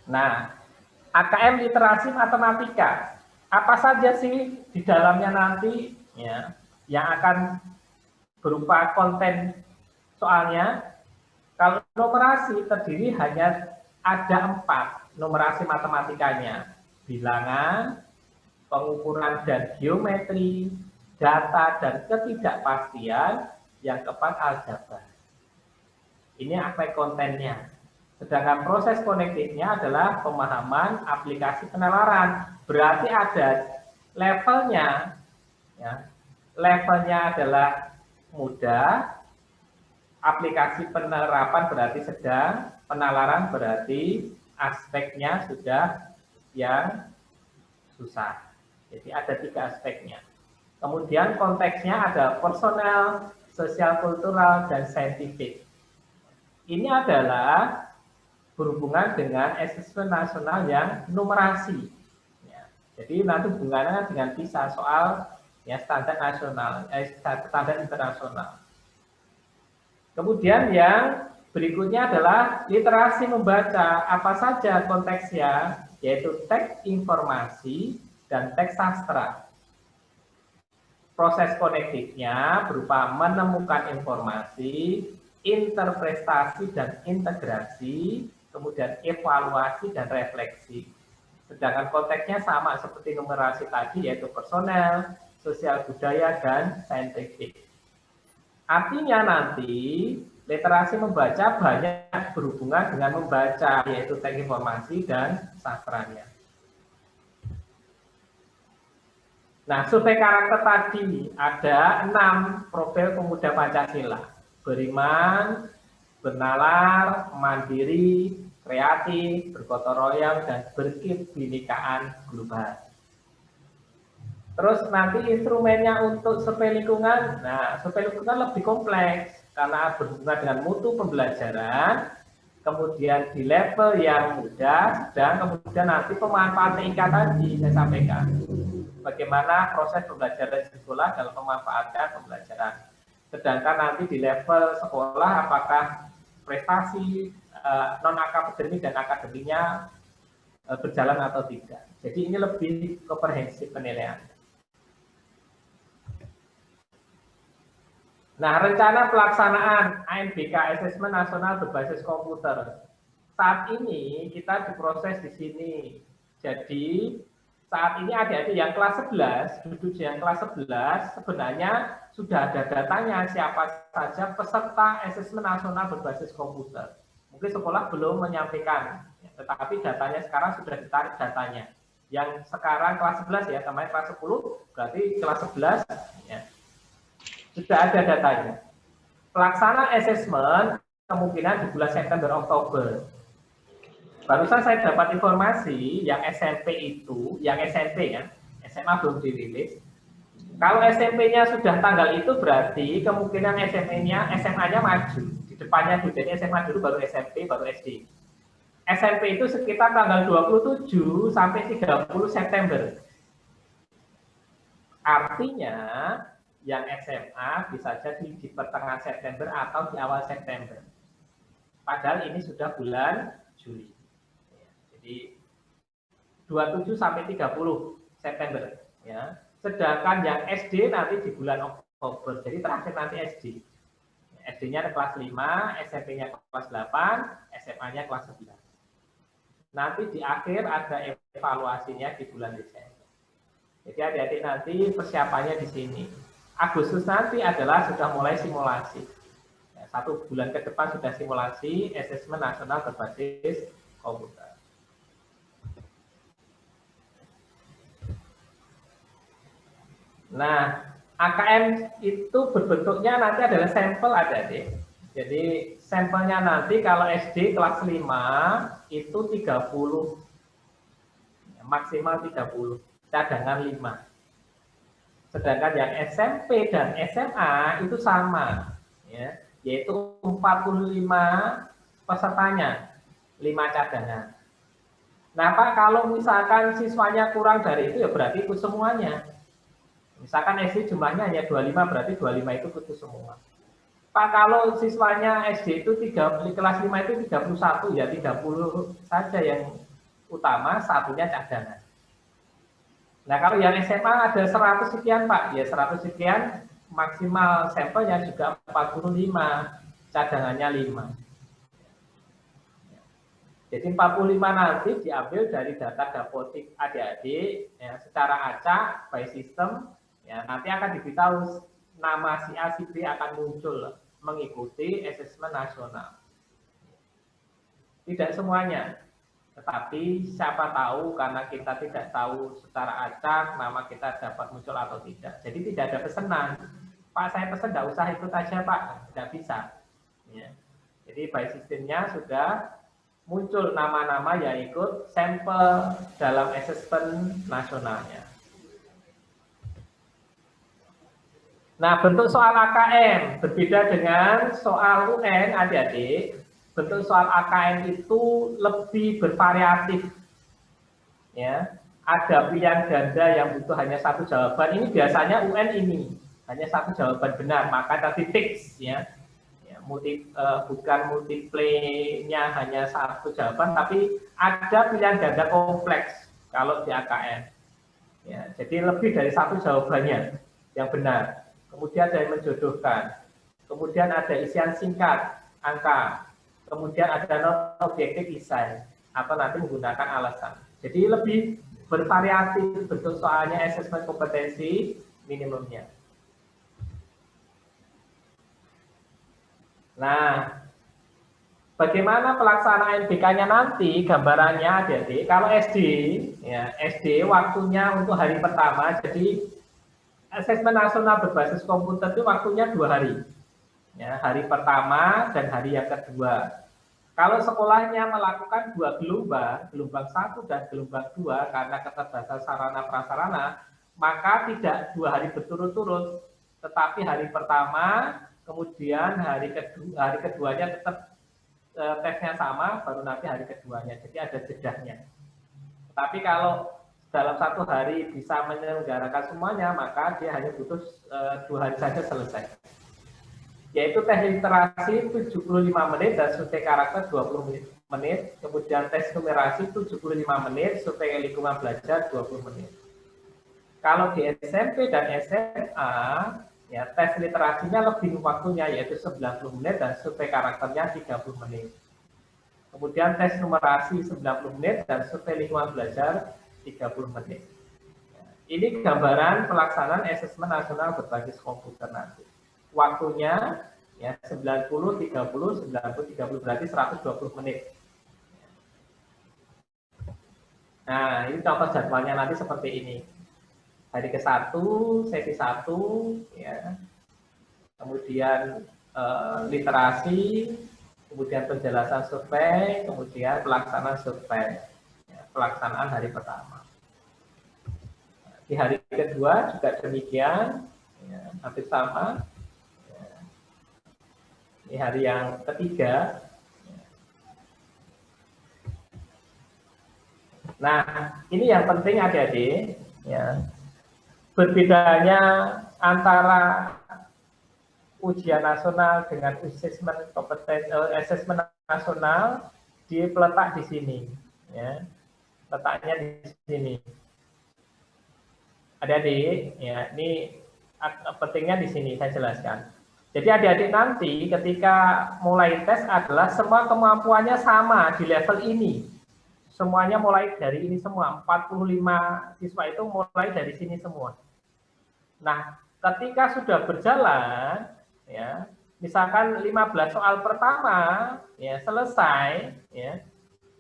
Nah, AKM literasi matematika, apa saja sih di dalamnya nanti ya yang akan berupa konten soalnya? Kalau numerasi terdiri hanya ada 4 numerasi matematikanya, bilangan, pengukuran dan geometri, data dan ketidakpastian, yang keempat aljabar. Ini aspek kontennya. Sedangkan proses konektifnya adalah pemahaman aplikasi penalaran. Berarti ada levelnya, ya. Levelnya adalah mudah, aplikasi penerapan berarti sedang, penalaran berarti aspeknya sudah yang susah. Jadi ada 3 aspeknya. Kemudian konteksnya ada personal, sosial kultural, dan saintifik. Ini adalah berhubungan dengan asesmen nasional yang numerasi. Ya, jadi nanti hubungannya dengan PISA soal ya standar nasional, standar internasional. Kemudian yang berikutnya adalah literasi membaca. Apa saja konteksnya? Yaitu teks informasi dan teks sastra. Proses konektifnya berupa menemukan informasi, interpretasi dan integrasi, kemudian evaluasi dan refleksi. Sedangkan konteksnya sama seperti numerasi tadi, yaitu personel, sosial budaya, dan saintifik. Artinya nanti literasi membaca banyak berhubungan dengan membaca, yaitu teks informasi dan sastranya. Nah, survei karakter tadi ada 6 profil pemuda Pancasila. Beriman, bernalar, mandiri, kreatif, bergotong royong, dan berkebinekaan global. Terus nanti instrumennya untuk survei lingkungan, nah survei lingkungan lebih kompleks karena berhubungan dengan mutu pembelajaran, kemudian di level yang mudah, dan kemudian nanti pemanfaatan TIK tadi saya sampaikan. Bagaimana proses pembelajaran di sekolah dalam pemanfaatan pembelajaran. Sedangkan nanti di level sekolah apakah prestasi non-akademik dan akademiknya berjalan atau tidak. Jadi ini lebih komprehensif penilaian. Nah, rencana pelaksanaan ANBK Asesmen Nasional Berbasis Komputer. Saat ini kita diproses di sini. Jadi saat ini adik-adik yang kelas 11, duduk yang kelas 11, sebenarnya sudah ada datanya siapa saja peserta asesmen nasional berbasis komputer. Mungkin sekolah belum menyampaikan, tetapi datanya sekarang sudah ditarik datanya. Yang sekarang kelas 11 ya, kemarin kelas 10, berarti kelas 11 ya, sudah ada datanya. Pelaksanaan asesmen kemungkinan di bulan September Oktober. Barusan saya dapat informasi yang SMP itu, yang SMP ya, SMA belum dirilis. Kalau SMP-nya sudah tanggal itu berarti kemungkinan SMA-nya maju. Di depannya dulu, jadi SMA dulu baru SMP, baru SD. SMP itu sekitar tanggal 27 sampai 30 September. Artinya yang SMA bisa jadi di pertengahan September atau di awal September. Padahal ini sudah bulan Juli. Jadi 27 sampai 30 September ya. Sedangkan yang SD nanti di bulan Oktober. Jadi terakhir nanti SD. SD-nya kelas 5, SMP-nya kelas 8, SMA-nya kelas 11. Nanti di akhir ada evaluasinya di bulan Desember. Jadi adik-adik nanti persiapannya di sini. Agustus nanti adalah sudah mulai simulasi. Ya, 1 bulan ke depan sudah simulasi asesmen nasional berbasis komputer. Nah, AKM itu berbentuknya nanti adalah sampel adik-adik. Jadi sampelnya nanti kalau SD kelas 5 itu 30, maksimal 30, cadangan 5. Sedangkan yang SMP dan SMA itu sama, ya, yaitu 45 pesertanya, 5 cadangan. Nah Pak, kalau misalkan siswanya kurang dari itu ya berarti ikut semuanya. Misalkan SD jumlahnya hanya 25, berarti 25 itu ikut semua. Pak, kalau siswanya SD itu kelas 5 itu 31, ya 30 saja yang utama, satunya cadangan. Nah, kalau yang SMA ada 100 sekian, Pak, ya 100 sekian, maksimal sampelnya juga 45, cadangannya 5. Jadi 45 nanti diambil dari data dapodik adik-adik, ya, secara acak, by system, ya, nanti akan diberitahu nama si A, si B akan muncul mengikuti asesmen nasional. Tidak semuanya, tetapi siapa tahu karena kita tidak tahu secara acak nama kita dapat muncul atau tidak. Jadi tidak ada pesanan. Pak, saya pesan tidak usah ikut aja Pak, tidak bisa. Ya. Jadi by sistemnya sudah muncul nama-nama yang ikut sampel dalam asesmen nasionalnya. Nah, bentuk soal AKM berbeda dengan soal UN, adik-adik. Bentuk soal AKM itu lebih bervariatif. Ya, ada pilihan ganda yang butuh hanya satu jawaban. Ini biasanya UN ini hanya satu jawaban benar, maka tadi fix, ya. Bukan multiple-nya hanya satu jawaban, tapi ada pilihan ganda kompleks kalau di AKM. Ya, jadi lebih dari satu jawabannya yang benar. Kemudian ada yang menjodohkan, kemudian ada isian singkat, angka, kemudian ada non-objektif esai, atau nanti menggunakan alasan. Jadi lebih bervariatif bentuk soalnya asesmen kompetensi minimumnya. Nah, bagaimana pelaksanaan NBK-nya nanti, gambarannya adik-adik, kalau SD, ya, SD waktunya untuk hari pertama, jadi asesmen nasional berbasis komputer itu waktunya 2 hari. Ya, hari pertama dan hari yang kedua. Kalau sekolahnya melakukan 2 gelombang, gelombang 1 dan gelombang 2 karena keterbatasan sarana prasarana, maka tidak 2 hari berturut-turut, tetapi hari pertama, kemudian hari keduanya tetap tesnya sama, baru nanti hari keduanya. Jadi ada jedahnya. Tapi kalau dalam 1 hari bisa menyelenggarakan semuanya, maka dia hanya butuh 2 hari saja selesai. Yaitu tes literasi 75 menit dan survei karakter 20 menit, kemudian tes numerasi 75 menit, survei lingkungan belajar 20 menit. Kalau di SMP dan SMA, ya tes literasinya lebih waktunya, yaitu 90 menit dan survei karakternya 30 menit. Kemudian tes numerasi 90 menit dan survei lingkungan belajar 30 menit. Ini gambaran pelaksanaan asesmen nasional berbasis komputer nanti. Waktunya ya 90, 30, 90, 30 berarti 120 menit. Nah, ini contoh jadwalnya nanti seperti ini. Hari ke-1, sesi 1, ya. Kemudian literasi, kemudian penjelasan survei, kemudian pelaksanaan survei. Ya, pelaksanaan hari pertama. Di hari kedua juga demikian, ya, hampir sama. Ya. Di hari yang ketiga. Ya. Nah, ini yang penting adik-adik, ya. Berbedanya antara ujian nasional dengan asesmen kompetensi asesmen nasional diletak di sini, ya. Letaknya di sini. Adik-adik, ya, ini pentingnya di sini saya jelaskan. Jadi adik-adik nanti ketika mulai tes adalah semua kemampuannya sama di level ini. Semuanya mulai dari ini semua, 45 siswa itu mulai dari sini semua. Nah, ketika sudah berjalan, ya, misalkan 15 soal pertama, ya, selesai, ya,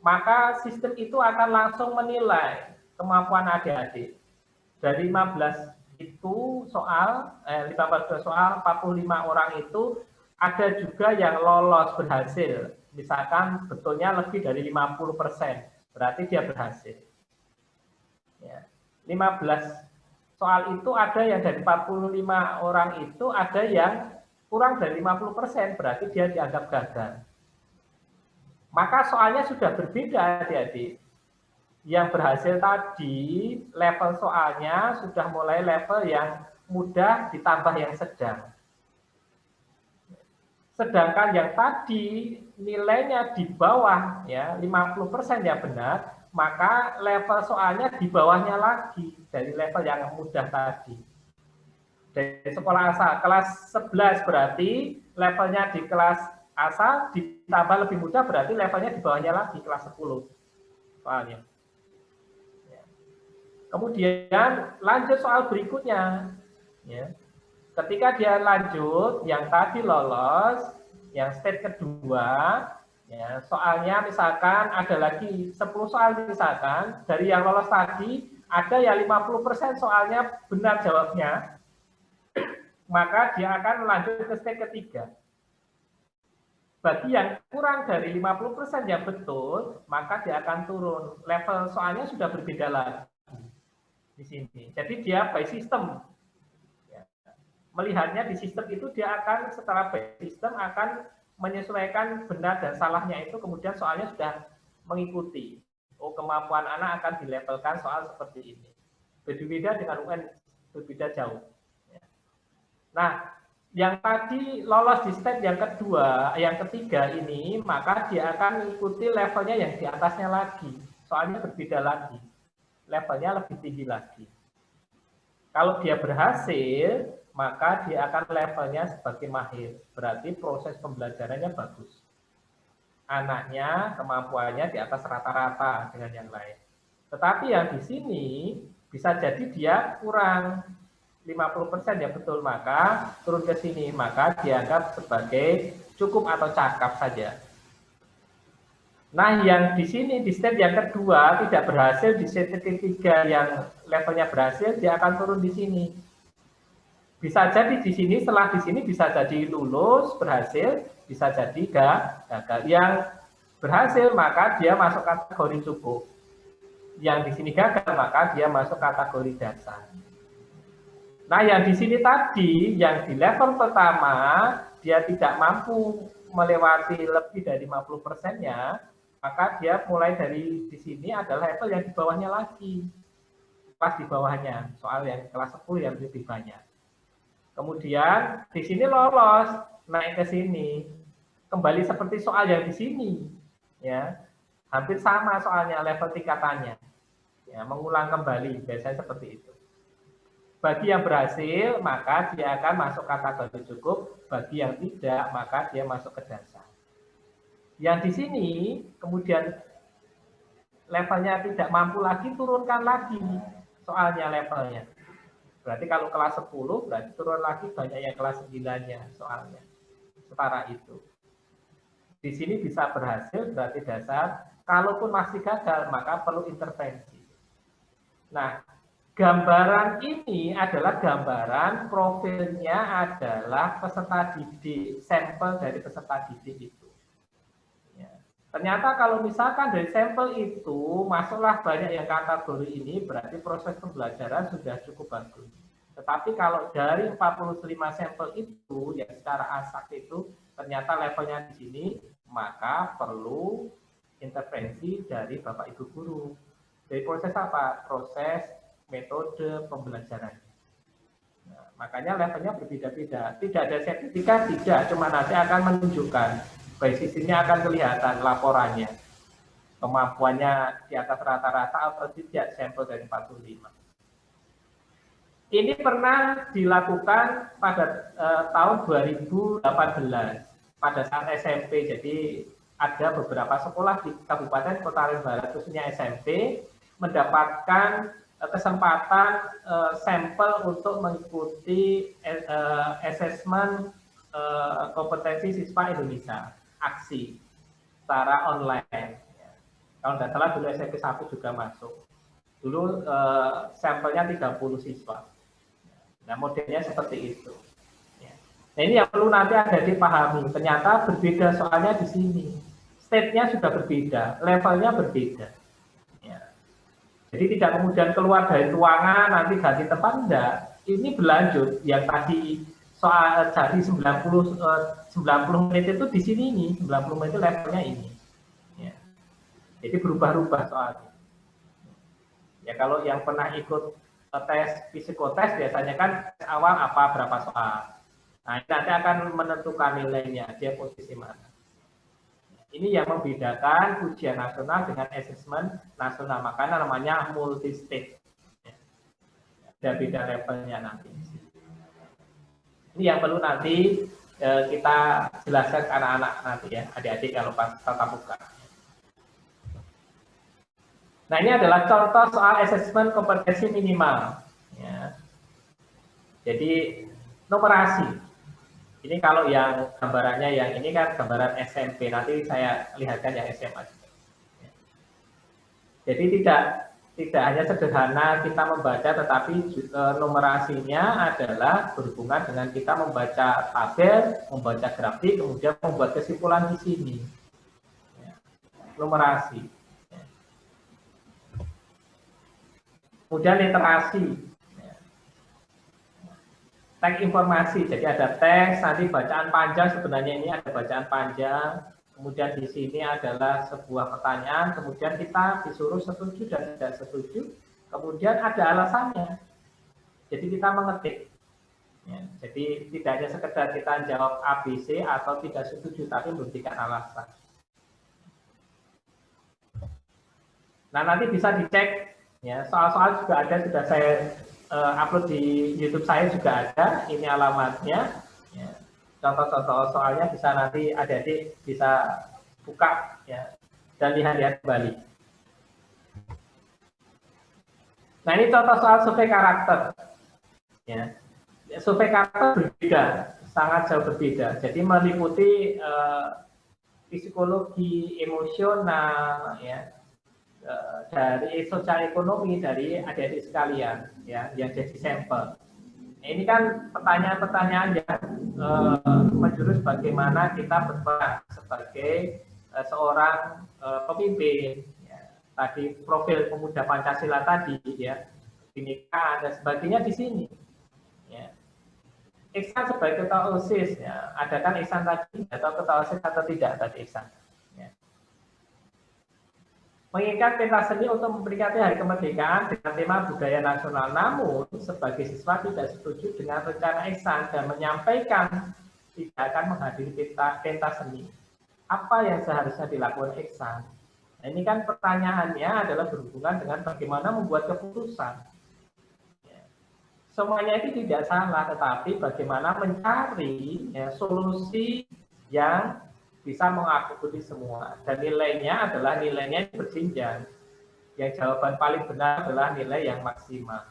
maka sistem itu akan langsung menilai kemampuan adik-adik. Dari 15 itu soal, 15 soal, 45 orang itu Ada juga yang lolos berhasil, misalkan betulnya lebih dari 50%, berarti dia berhasil. Ya. 15 soal itu ada yang dari 45 orang itu ada yang kurang dari 50%, berarti dia dianggap gagal. Maka soalnya sudah berbeda adik-adik. Yang berhasil tadi, level soalnya sudah mulai level yang mudah ditambah yang sedang. Sedangkan yang tadi nilainya di bawah ya 50% ya benar, maka level soalnya di bawahnya lagi dari level yang mudah tadi. Dari sekolah asal kelas 11 berarti levelnya di kelas asal ditambah lebih mudah berarti levelnya di bawahnya lagi kelas 10 soalnya. Kemudian lanjut soal berikutnya. Ya. Ketika dia lanjut, yang tadi lolos, yang stage kedua, ya, soalnya misalkan ada lagi 10 soal misalkan, dari yang lolos tadi, ada yang 50% soalnya benar jawabnya, maka dia akan lanjut ke stage ketiga. Bagi yang kurang dari 50% yang betul, maka dia akan turun. Level soalnya sudah berbeda lagi di sini. Jadi dia by system. Melihatnya di sistem itu dia akan setelah by system akan menyesuaikan benar dan salahnya itu, kemudian soalnya sudah mengikuti. Oh, kemampuan anak akan dilabelkan soal seperti ini. Berbeda dengan UN, berbeda jauh. Nah, yang tadi lolos di step yang kedua, yang ketiga ini, maka dia akan mengikuti levelnya yang di atasnya lagi. Soalnya berbeda lagi. Levelnya lebih tinggi lagi. Kalau dia berhasil, maka dia akan levelnya sebagai mahir. Berarti proses pembelajarannya bagus. Anaknya kemampuannya di atas rata-rata dengan yang lain. Tetapi yang di sini bisa jadi dia kurang 50% ya betul, maka turun ke sini, maka dianggap sebagai cukup atau cakap saja. Nah, yang di sini di step yang kedua tidak berhasil, di step ketiga yang levelnya berhasil, dia akan turun di sini. Bisa jadi di sini, setelah di sini bisa jadi lulus, berhasil, bisa jadi gagal. Yang berhasil maka dia masuk kategori cukup. Yang di sini gagal maka dia masuk kategori dasar. Nah, yang di sini tadi, yang di level pertama, dia tidak mampu melewati lebih dari 50%-nya, maka dia mulai dari di sini adalah level yang di bawahnya lagi. Kelas di bawahnya, soal yang kelas 10 yang lebih banyak. Kemudian di sini lolos, naik ke sini. Kembali seperti soal yang di sini. Ya, hampir sama soalnya level tingkatannya. Ya, mengulang kembali, biasanya seperti itu. Bagi yang berhasil, maka dia akan masuk kategori cukup. Bagi yang tidak, maka dia masuk ke dasar. Yang di sini, kemudian levelnya tidak mampu lagi, turunkan lagi soalnya levelnya. Berarti kalau kelas 10, berarti turun lagi banyak yang kelas 9-nya soalnya. Setara itu. Di sini bisa berhasil, berarti dasar. Kalaupun masih gagal, maka perlu intervensi. Nah, gambaran ini adalah gambaran profilnya adalah peserta didik, sampel dari peserta didik itu. Ya. Ternyata kalau misalkan dari sampel itu masuklah banyak yang kategori ini, berarti proses pembelajaran sudah cukup bagus. Tetapi kalau dari 45 sampel itu, yang secara asak itu ternyata levelnya di sini, maka perlu intervensi dari Bapak Ibu Guru. Dari proses apa? Proses metode pembelajaran. Nah, makanya levelnya berbeda-beda. Tidak ada sertifikat, tidak. Cuma nanti akan menunjukkan. Basisnya akan kelihatan laporannya. Kemampuannya di atas rata-rata atau tidak sampel dari 45. Ini pernah dilakukan pada tahun 2018 pada saat SMP. Jadi ada beberapa sekolah di Kabupaten Kota Tangerang Barat, khususnya SMP, mendapatkan kesempatan sampel untuk mengikuti asesmen kompetensi siswa Indonesia, aksi secara online. Kalau tidak salah dulu SMP 1 juga masuk. Dulu sampelnya 30 siswa. Nah, modelnya seperti itu. Nah, ini yang perlu nanti ada dipahami. Ternyata berbeda soalnya di sini. State-nya sudah berbeda, levelnya berbeda. Ya. Jadi tidak kemudian keluar dari ruangan, nanti ganti tempat, enggak. Ini berlanjut. Yang tadi soal jadi 90 menit itu di sini nih, 90 menit itu levelnya ini. Ya. Jadi berubah-ubah soalnya. Ya kalau yang pernah ikut tes psikotes biasanya kan awal apa berapa soal. Nah, ini nanti akan menentukan nilainya, dia posisi mana. Ini yang membedakan ujian nasional dengan asesmen nasional, makanya namanya multi-stage. Ada beda levelnya nanti. Ini yang perlu nanti kita jelaskan ke anak-anak nanti ya, adik-adik kalau pas tatap muka. Nah, ini adalah contoh soal asesmen kompetensi minimal. Ya. Jadi, numerasi. Ini kalau yang gambarannya yang ini kan gambaran SMP, nanti saya lihatkan yang SMA. Jadi tidak hanya sederhana kita membaca, tetapi numerasinya adalah berhubungan dengan kita membaca tabel, membaca grafik, kemudian membuat kesimpulan di sini. Numerasi. Kemudian literasi. Teks informasi, jadi ada teks, nanti bacaan panjang, sebenarnya ini ada bacaan panjang, kemudian di sini adalah sebuah pertanyaan, kemudian kita disuruh setuju dan tidak setuju, kemudian ada alasannya, jadi kita mengetik. Ya, jadi tidak hanya sekedar kita jawab ABC atau tidak setuju, tapi memberikan alasan. Nah, nanti bisa dicek, ya soal-soal juga ada, sudah saya upload di YouTube saya juga ada, ini alamatnya. Ya. Contoh-contoh soalnya bisa nanti adik-adik bisa buka ya dan lihat-lihat kembali. Nah, ini contoh soal survei karakter. Ya. Survei karakter berbeda, sangat jauh berbeda. Jadi meliputi psikologi, emosional, ya. Dari sosial ekonomi dari adik-adik sekalian ya yang jadi sampel. Nah, ini kan pertanyaan-pertanyaan yang menjurus bagaimana kita berperan sebagai seorang pemimpin ya. Tadi profil pemuda Pancasila tadi ya, bineka dan sebagainya di sini ya. Ihsan sebagai ketua OSIS ya, ada kan Ihsan tadi atau ketua OSIS atau tidak tadi Ihsan. Mengikat pentas seni untuk memperingati Hari Kemerdekaan dengan tema budaya nasional, namun sebagai siswa tidak setuju dengan rencana Ihsan dan menyampaikan tidak akan menghadiri pentas seni. Apa yang seharusnya dilakukan Ihsan? Nah, ini kan pertanyaannya adalah berhubungan dengan bagaimana membuat keputusan. Semuanya itu tidak salah, tetapi bagaimana mencari ya, solusi yang bisa mengakomodir semua, dan nilainya adalah nilainya berjenjang. Yang jawaban paling benar adalah nilai yang maksimal.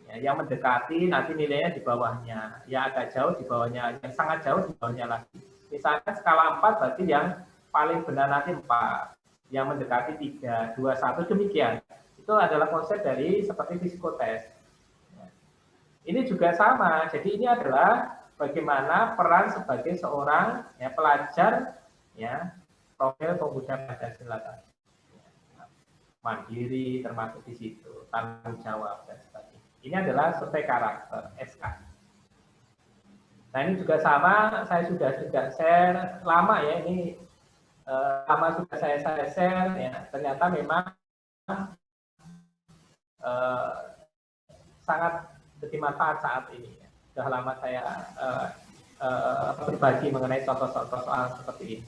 Ya, yang mendekati nanti nilainya di bawahnya, yang agak jauh di bawahnya, yang sangat jauh di bawahnya lagi. Misalnya skala 4 berarti yang paling benar nanti 4, yang mendekati 3, 2, 1 demikian. Itu adalah konsep dari seperti psikotes. Ini juga sama. Jadi ini adalah bagaimana peran sebagai seorang ya, pelajar ya profil pemuda Pancasila tadi. Mandiri termasuk di situ, tanggung jawab dan sebagainya. Ini adalah survei karakter SK. Nah, ini juga sama, saya sudah share lama ya, ini lama sudah saya share ya. Ternyata memang sangat bermanfaat saat ini. Sudah lama saya berbagi mengenai contoh-contoh soal seperti ini.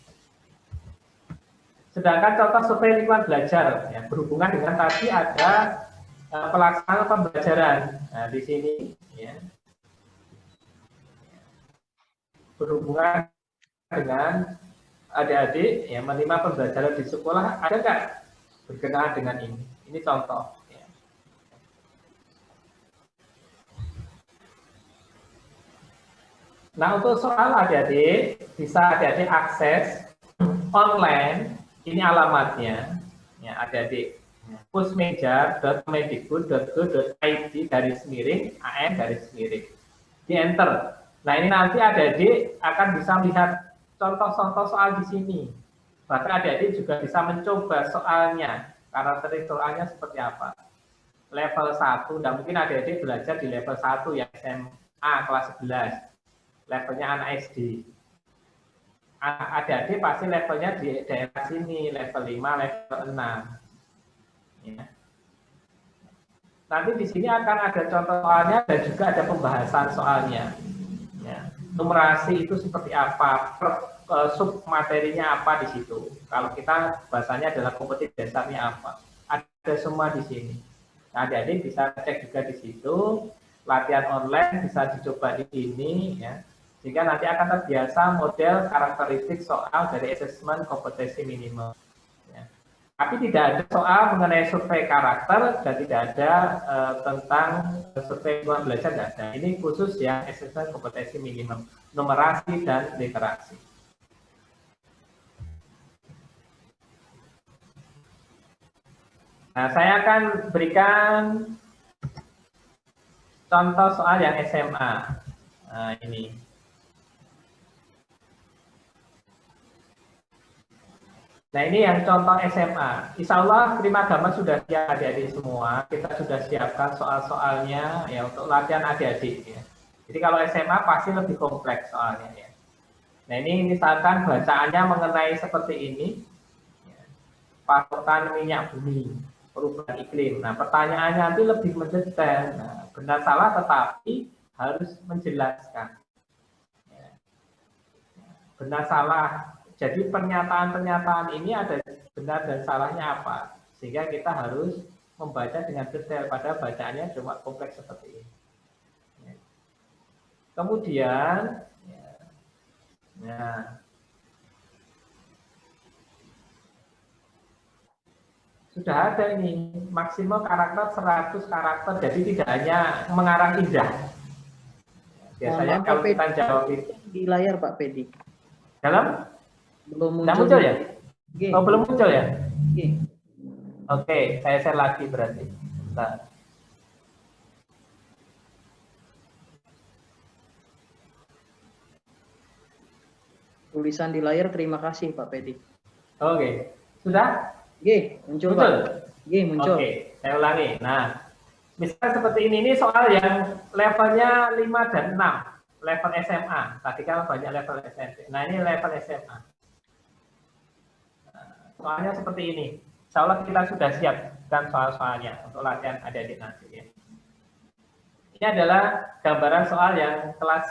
Sedangkan contoh survei lingkungan belajar ya, berhubungan dengan tadi ada pelaksanaan pembelajaran. Nah, di sini ya, berhubungan dengan adik-adik yang menerima pembelajaran di sekolah, ada nggak berkenaan dengan ini? Ini contoh. Nah, untuk soal adik-adik, bisa adik-adik akses online, ini alamatnya, ya adik-adik, pusmeja.mendikbud.go.id /am/. Di enter, Nah, ini nanti adik-adik akan bisa melihat contoh-contoh soal di sini. Bahkan adik-adik juga bisa mencoba soalnya, karakteristik soalnya seperti apa. Level 1, dan mungkin adik-adik belajar di level 1 yang SMA kelas 11. Levelnya anak SD. Adik-adik pasti levelnya di daerah sini, level 5, level 6. Ya. Nanti di sini akan ada contoh soalnya dan juga ada pembahasan soalnya. Ya. Numerasi itu seperti apa, sub materinya apa di situ. Kalau kita bahasanya adalah kompetisi dasarnya apa, ada semua di sini. Nah, adik-adik bisa cek juga di situ, latihan online bisa dicoba di sini, ya. Sehingga nanti akan terbiasa model karakteristik soal dari asesmen kompetensi minimum. Ya. Tapi tidak ada soal mengenai survei karakter dan tidak ada tentang survei lingkungan belajar, tidak ada. Ini khusus yang asesmen kompetensi minimum, numerasi dan literasi. Nah, saya akan berikan contoh soal yang SMA. Nah, ini. Nah, ini yang contoh SMA. Insya Allah Prima Gama sudah siap adik-adik semua. Kita sudah siapkan soal-soalnya ya untuk latihan adik-adik. Ya. Jadi kalau SMA pasti lebih kompleks soalnya. Ya. Nah, ini misalkan bacaannya mengenai seperti ini. Ya. Pasokan minyak bumi, perubahan iklim. Nah, pertanyaannya nanti lebih mendetail. Nah, benar salah tetapi harus menjelaskan. Ya. Benar salah. Jadi pernyataan-pernyataan ini ada benar dan salahnya apa. Sehingga kita harus membaca dengan detail, pada bacaannya cuma kompleks seperti ini. Ya. Kemudian, ya. Nah, sudah ada ini maksimal karakter 100 karakter, jadi tidak hanya mengarang indah. Biasanya kalau kita jawab itu di layar Pak Pedi. Dalam belum muncul ya? Oh, belum muncul ya? G. Oke, saya share lagi berarti. Nah. Tulisan di layar, terima kasih Pak Pedi. Oke, sudah? G, muncul. G, muncul. Oke, saya ulangi. Nah, misalnya seperti ini soal yang levelnya 5 dan 6, level SMA. Tadi kan banyak level SMP. Nah, ini level SMA. Soalnya seperti ini. Insya Allah kita sudah siapkan soal-soalnya untuk latihan adik-adik nanti. Ya. Ini adalah gambaran soal yang kelas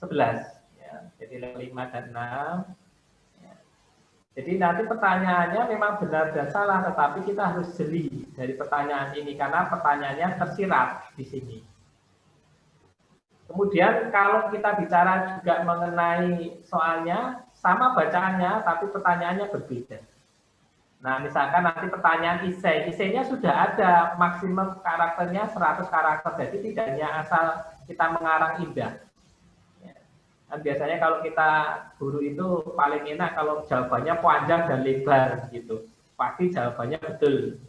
11. Ya. Jadi level 5 dan 6. Ya. Jadi nanti pertanyaannya memang benar dan salah, tetapi kita harus jeli dari pertanyaan ini karena pertanyaannya tersirat di sini. Kemudian kalau kita bicara juga mengenai soalnya, sama bacaannya, tapi pertanyaannya berbeda. Nah, misalkan nanti pertanyaan isai-nya sudah ada maksimum karakternya 100 karakter, jadi tidak hanya asal kita mengarang indah. Ya. Nah, biasanya kalau kita guru itu paling enak kalau jawabannya panjang dan lebar gitu, pasti jawabannya betul.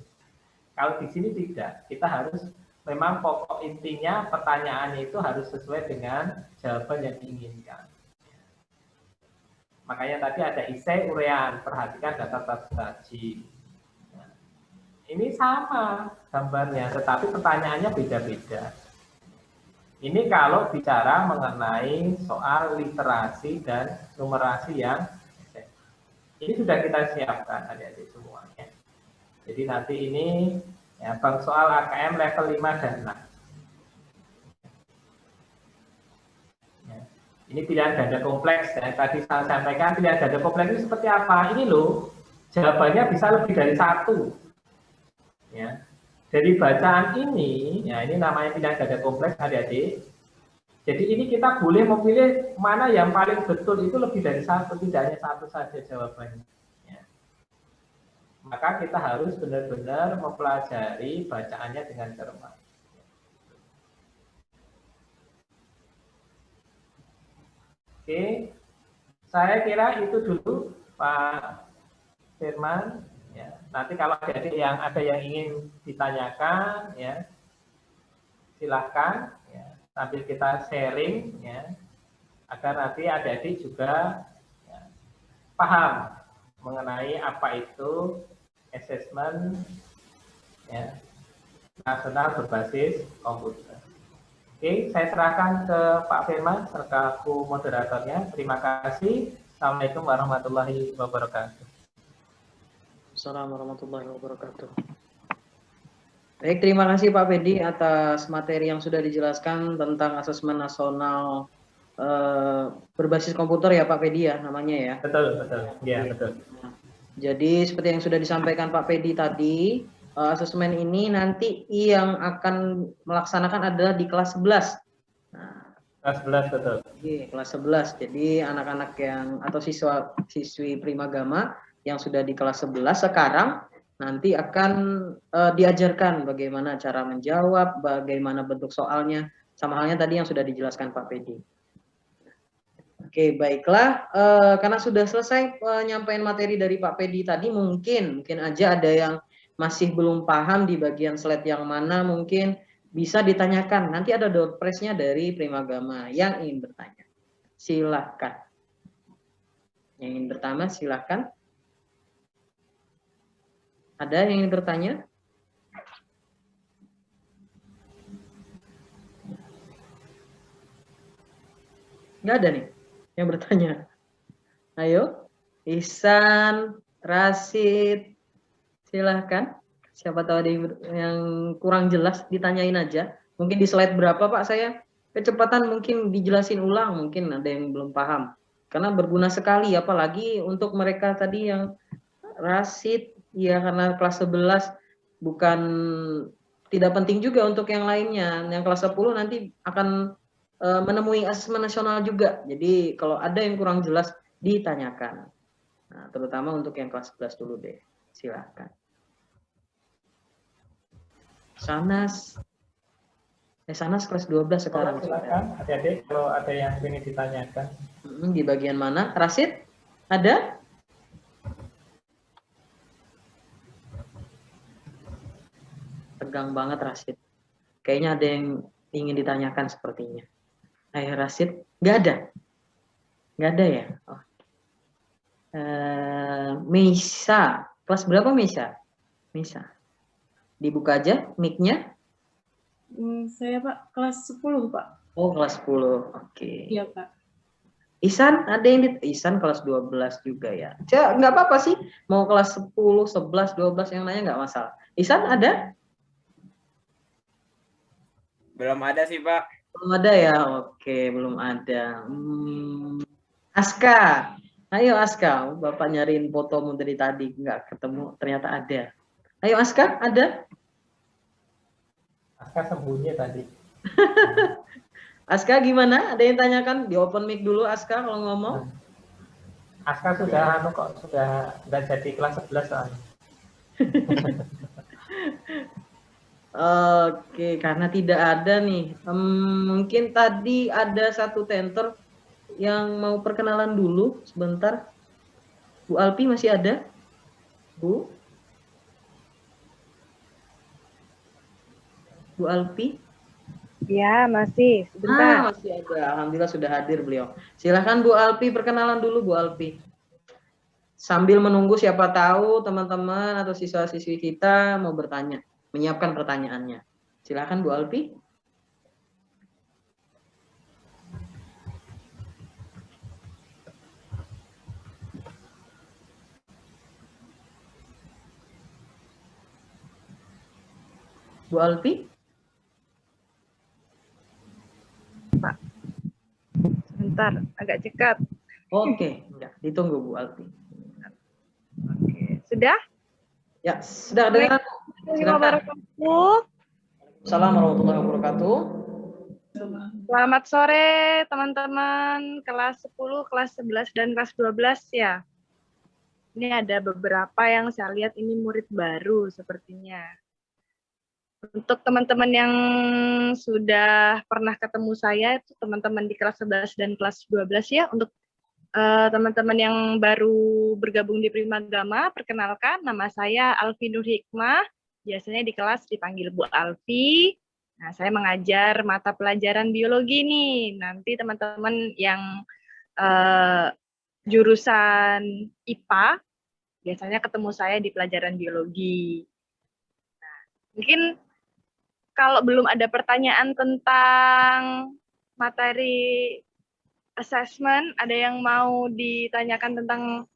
Kalau di sini tidak, kita harus memang pokok intinya pertanyaannya itu harus sesuai dengan jawaban yang diinginkan. Makanya tadi ada isai urean, perhatikan data tersaji. Nah, ini sama gambarnya, tetapi pertanyaannya beda-beda. Ini kalau bicara mengenai soal literasi dan numerasi yang ini sudah kita siapkan adik-adik semuanya. Jadi nanti ini ya, bang soal AKM level 5 dan 6. Ini pilihan ganda kompleks, ya. Tadi saya sampaikan pilihan ganda kompleks itu seperti apa? Ini loh, jawabannya bisa lebih dari satu. Ya. Dari bacaan ini, ya ini namanya pilihan ganda kompleks adik-adik. Jadi ini kita boleh memilih mana yang paling betul itu lebih dari satu, tidak hanya satu saja jawabannya. Ya. Maka kita harus benar-benar mempelajari bacaannya dengan cermat. Oke, saya kira itu dulu Pak Firman. Ya, nanti kalau ada yang ingin ditanyakan, ya silahkan. Ya. sambil kita sharing ya, agar nanti adik-adik juga ya, paham mengenai apa itu assessment ya, nasional berbasis komputer. Oke, saya serahkan ke Pak Firman selaku moderatornya. Terima kasih. Assalamualaikum warahmatullahi wabarakatuh. Assalamualaikum warahmatullahi wabarakatuh. Baik, terima kasih Pak Fedi atas materi yang sudah dijelaskan tentang asesmen nasional berbasis komputer ya Pak Fedi ya namanya ya. Betul, betul. Ya, betul. Jadi seperti yang sudah disampaikan Pak Fedi tadi, asesmen ini nanti yang akan melaksanakan adalah di kelas 11. Nah, kelas 11 betul. Kelas 11. Jadi anak-anak yang atau siswi Primagama yang sudah di kelas 11 sekarang nanti akan diajarkan bagaimana cara menjawab, bagaimana bentuk soalnya, sama halnya tadi yang sudah dijelaskan Pak Fedi. Oke, baiklah. Karena sudah selesai penyampaian materi dari Pak Fedi tadi, mungkin aja ada yang masih belum paham di bagian slide yang mana, mungkin bisa ditanyakan. Nanti ada door prize-nya dari Primagama yang ingin bertanya. Silahkan. Yang ingin bertanya, silahkan. Ada yang ingin bertanya? Nggak ada nih yang bertanya. Ayo, Ihsan, Rasid, silahkan. Siapa tahu ada yang kurang jelas, ditanyain aja. Mungkin di slide berapa Pak saya? Kecepatan mungkin dijelasin ulang, mungkin ada yang belum paham. Karena berguna sekali, apalagi untuk mereka tadi yang Rasid, ya karena kelas 11 bukan tidak penting juga untuk yang lainnya. Yang kelas 10 nanti akan menemui asesmen nasional juga. Jadi kalau ada yang kurang jelas ditanyakan. Nah, terutama untuk yang kelas 11 dulu deh. Silakan. Sanas. Sanas kelas 12 sekarang. Silakan adik-adik kalau ada yang ingin ditanyakan. Di bagian mana? Rasid? Ada? Tegang banget Rasid. Kayaknya ada yang ingin ditanyakan sepertinya. Ayo Rasid, nggak ada? Nggak ada ya? Oh. Misa, kelas berapa Misa? Misa. Dibuka aja mic-nya. Saya Pak, kelas 10 Pak. Oh kelas 10, oke. Iya Pak. Ihsan, ada yang Ihsan kelas 12 juga ya. Nggak apa-apa sih, mau kelas 10, 11, 12 yang nanya nggak masalah. Ihsan ada? Belum ada sih Pak. Belum ada ya, oke belum ada. Aska, ayo Aska, Bapak nyariin fotomu dari tadi nggak ketemu, ternyata ada. Ayo Aska, ada? Aska sembunyi tadi. Aska gimana? Ada yang tanyakan? Di open mic dulu Aska kalau ngomong. Aska sudah sudah jadi kelas 11 soalnya. Oke, karena tidak ada nih. Mungkin tadi ada satu tenter yang mau perkenalan dulu sebentar. Bu Alpi masih ada? Bu? Bu Alpi? Ya, masih. Sebentar. Masih ada. Alhamdulillah sudah hadir beliau. Silahkan Bu Alpi, perkenalan dulu Bu Alpi. Sambil menunggu siapa tahu teman-teman atau siswa-siswi kita mau bertanya. Menyiapkan pertanyaannya. Silakan Bu Alpi. Bu Alpi. Pak. Sebentar, agak cekat. Oke, ya, ditunggu Bu Alpi. Oke, sudah? Ya, sudah dengar. Assalamualaikum warahmatullahi wabarakatuh. Selamat sore teman-teman kelas 10, kelas 11, dan kelas 12 ya. Ini ada beberapa yang saya lihat ini murid baru sepertinya. Untuk teman-teman yang sudah pernah ketemu saya, itu teman-teman di kelas 11 dan kelas 12 ya. Untuk teman-teman yang baru bergabung di Primagama, perkenalkan nama saya Alfi Nur Hikmah. Biasanya di kelas dipanggil Bu Alfi. Nah, saya mengajar mata pelajaran biologi nih. Nanti teman-teman yang jurusan IPA, biasanya ketemu saya di pelajaran biologi. Nah, mungkin kalau belum ada pertanyaan tentang materi assessment, ada yang mau ditanyakan tentang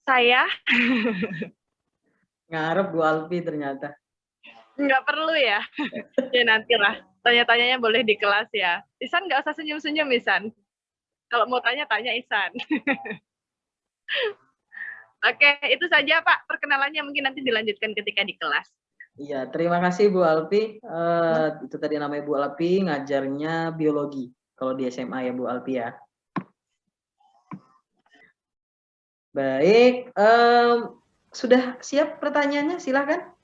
saya? Ngarep Bu Alfi ternyata. Nggak perlu ya? Ya nantilah. Tanya-tanyanya boleh di kelas ya. Isan nggak usah senyum-senyum, Isan. Kalau mau tanya Isan. Oke, itu saja Pak perkenalannya. Mungkin nanti dilanjutkan ketika di kelas. Iya, terima kasih Bu Alfi. Itu tadi namanya Bu Alfi, ngajarnya biologi. Kalau di SMA ya Bu Alfi ya. Baik, sudah siap pertanyaannya? Silahkan.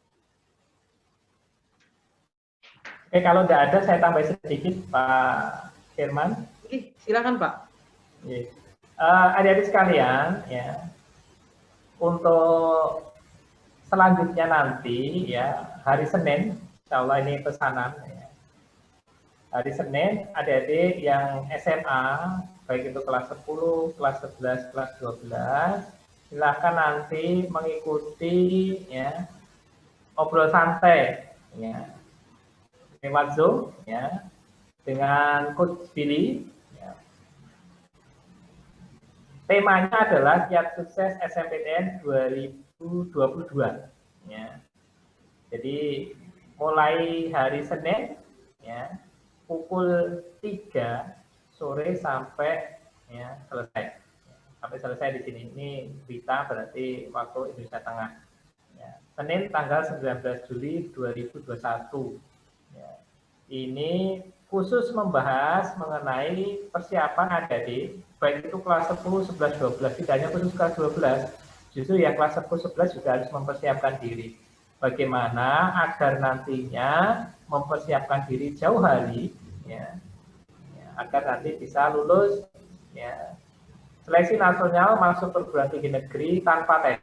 Oke, kalau nggak ada saya tambah sedikit Pak Firman. Silakan Pak. Adik-adik sekalian, ya, untuk selanjutnya nanti ya hari Senin, insya Allah ini pesanan. Ya. Hari Senin adik-adik yang SMA, baik itu kelas 10, kelas 11, kelas 12, silahkan nanti mengikuti ya obrol santai ya lewat Zoom ya dengan Coach Billy. Ya. Temanya adalah Kiat Sukses SNMPTN 2022. Ya. Jadi mulai hari Senin ya pukul 3 sore sampai ya selesai. Sampai selesai di sini. Ini berita berarti waktu Indonesia Tengah. Ya. Senin tanggal 19 Juli 2021. Ya. Ini khusus membahas mengenai persiapan adik-adik, baik itu kelas 10, 11, 12, tidak hanya khusus kelas 12, justru yang kelas 10, 11 juga harus mempersiapkan diri. Bagaimana agar nantinya mempersiapkan diri jauh hari, ya, agar nanti bisa lulus ya, seleksi nasional masuk perguruan tinggi negeri tanpa tes,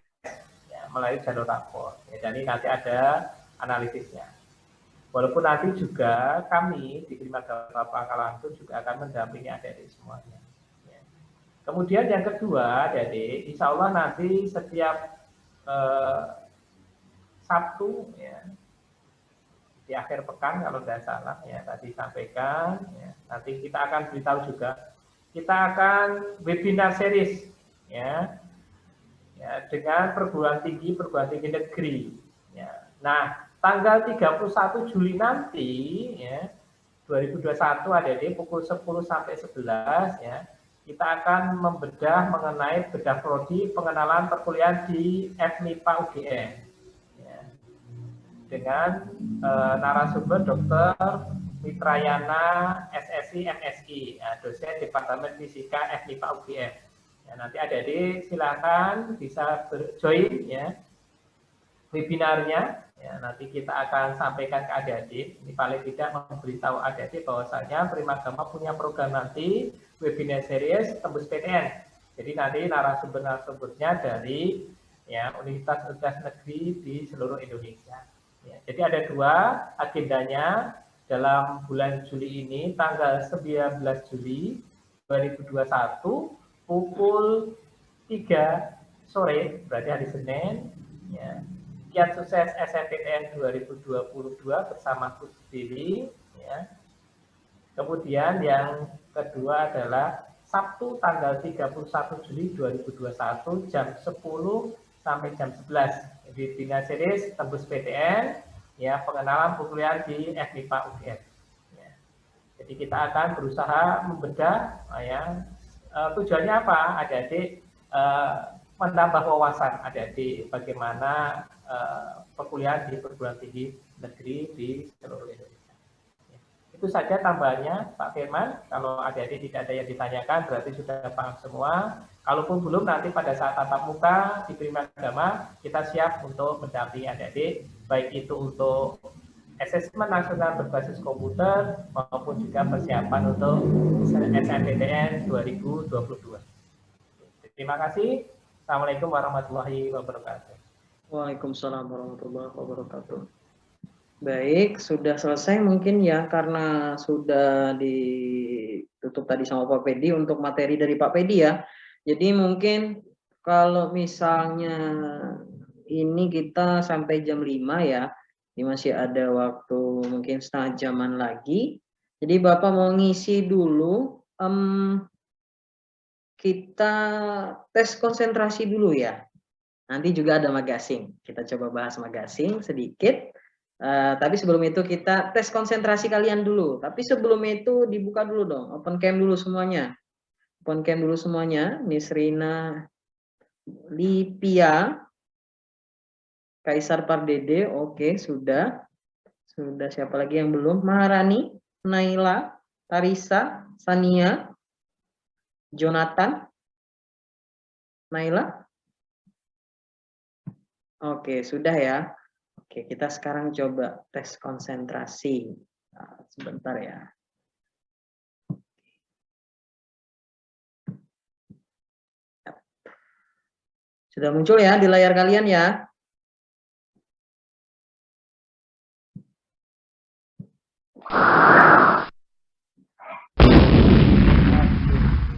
ya, melalui jalur rapor. Ya, jadi nanti ada analisisnya. Walaupun nanti juga kami di Prima Gama Pangkalan itu juga akan mendampingi adik-adik semuanya. Ya. Kemudian yang kedua, adik-adik, insya Allah nanti setiap Sabtu, ya, di akhir pekan kalau tidak salah, ya tadi sampaikan, ya, nanti kita akan beritahu juga, kita akan webinar series, ya, dengan perguruan tinggi negeri. Ya. Nah, tanggal 31 Juli nanti, ya, 2021 adik-adik pukul 10 sampai 11, ya, kita akan membedah mengenai bedah prodi pengenalan perkuliahan di FMIPA UGM. Ya. Dengan narasumber Dr. Mitrayana SSI MSI, ya, dosen Departemen Fisika FMIPA UGM. Ya, nanti adik-adik silakan bisa join ya webinarnya. Ya, nanti kita akan sampaikan ke adik-adik, ini paling tidak memberitahu adik-adik bahwasanya Prima Gama punya program nanti webinar series tembus PTN. Jadi nanti narasumber-narasumbernya dari ya universitas-universitas negeri di seluruh Indonesia. Ya, jadi ada dua agendanya dalam bulan Juli ini, tanggal 19 Juli 2021 pukul 3 sore, berarti hari Senin. Ya. Kiat Sukses SNMPTN 2022 bersama Coach Billy. Ya. Kemudian yang kedua adalah Sabtu tanggal 31 Juli 2021 jam 10 sampai jam 11. Webinar series tembus PTN, ya, pengenalan perkuliahan di FMIPA UGM. Ya. Jadi kita akan berusaha membedah, ya, tujuannya apa? Adik-adik menambah wawasan adik-adik bagaimana perkuliahan di perguruan tinggi negeri di seluruh Indonesia. Ya. Itu saja tambahannya Pak Firman. Kalau adik-adik tidak ada yang ditanyakan berarti sudah paham semua. Kalaupun belum, nanti pada saat tatap muka di Prima Gama kita siap untuk mendampingi adik-adik, baik itu untuk asesmen nasional berbasis komputer maupun juga persiapan untuk SNMPTN 2022. Terima kasih. Assalamualaikum warahmatullahi wabarakatuh. Waalaikumsalam warahmatullahi wabarakatuh. Baik, sudah selesai mungkin ya, karena sudah ditutup tadi sama Pak Pedi untuk materi dari Pak Pedi ya. Jadi mungkin kalau misalnya ini kita sampai jam 5 ya, ini masih ada waktu mungkin setengah jaman lagi. Jadi Bapak mau ngisi dulu, kita tes konsentrasi dulu ya. Nanti juga ada magasing, kita coba bahas magasing sedikit. Tapi sebelum itu kita tes konsentrasi kalian dulu. Tapi sebelum itu dibuka dulu dong, open cam dulu semuanya. Open cam dulu semuanya. Miss Rina, Lipia, Kaisar Pardede, oke sudah. Sudah, siapa lagi yang belum? Maharani, Naila, Tarisa, Sania, Jonathan, Naila. Oke, sudah ya. Oke, kita sekarang coba tes konsentrasi. Nah, sebentar ya. Sudah muncul ya di layar kalian ya?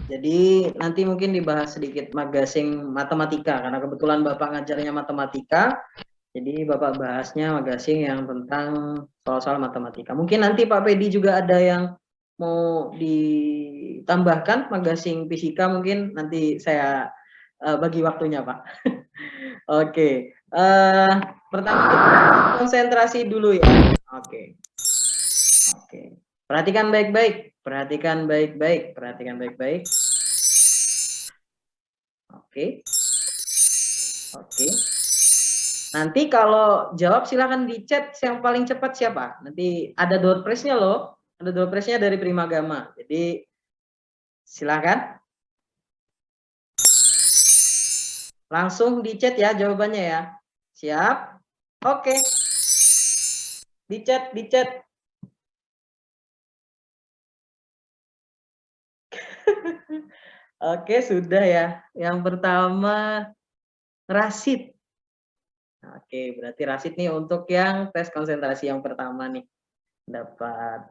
Jadi nanti mungkin dibahas sedikit magasing matematika, karena kebetulan Bapak ngajarnya matematika. Jadi Bapak bahasnya magasing yang tentang soal-soal matematika. Mungkin nanti Pak Pedi juga ada yang mau ditambahkan magasing fisika, mungkin nanti saya bagi waktunya Pak. Oke, pertama kita konsentrasi dulu ya. Oke. Perhatikan baik-baik, perhatikan baik-baik, perhatikan baik-baik. Oke. Nanti kalau jawab silahkan di chat yang paling cepat siapa. Nanti ada door prize-nya loh. Ada door prize-nya dari Primagama. Jadi silahkan. Langsung di chat ya jawabannya ya. Siap? Oke. Di chat, di chat. Oke, sudah ya. Yang pertama Rasid. Oke, berarti Rasid nih untuk yang tes konsentrasi yang pertama nih. Dapat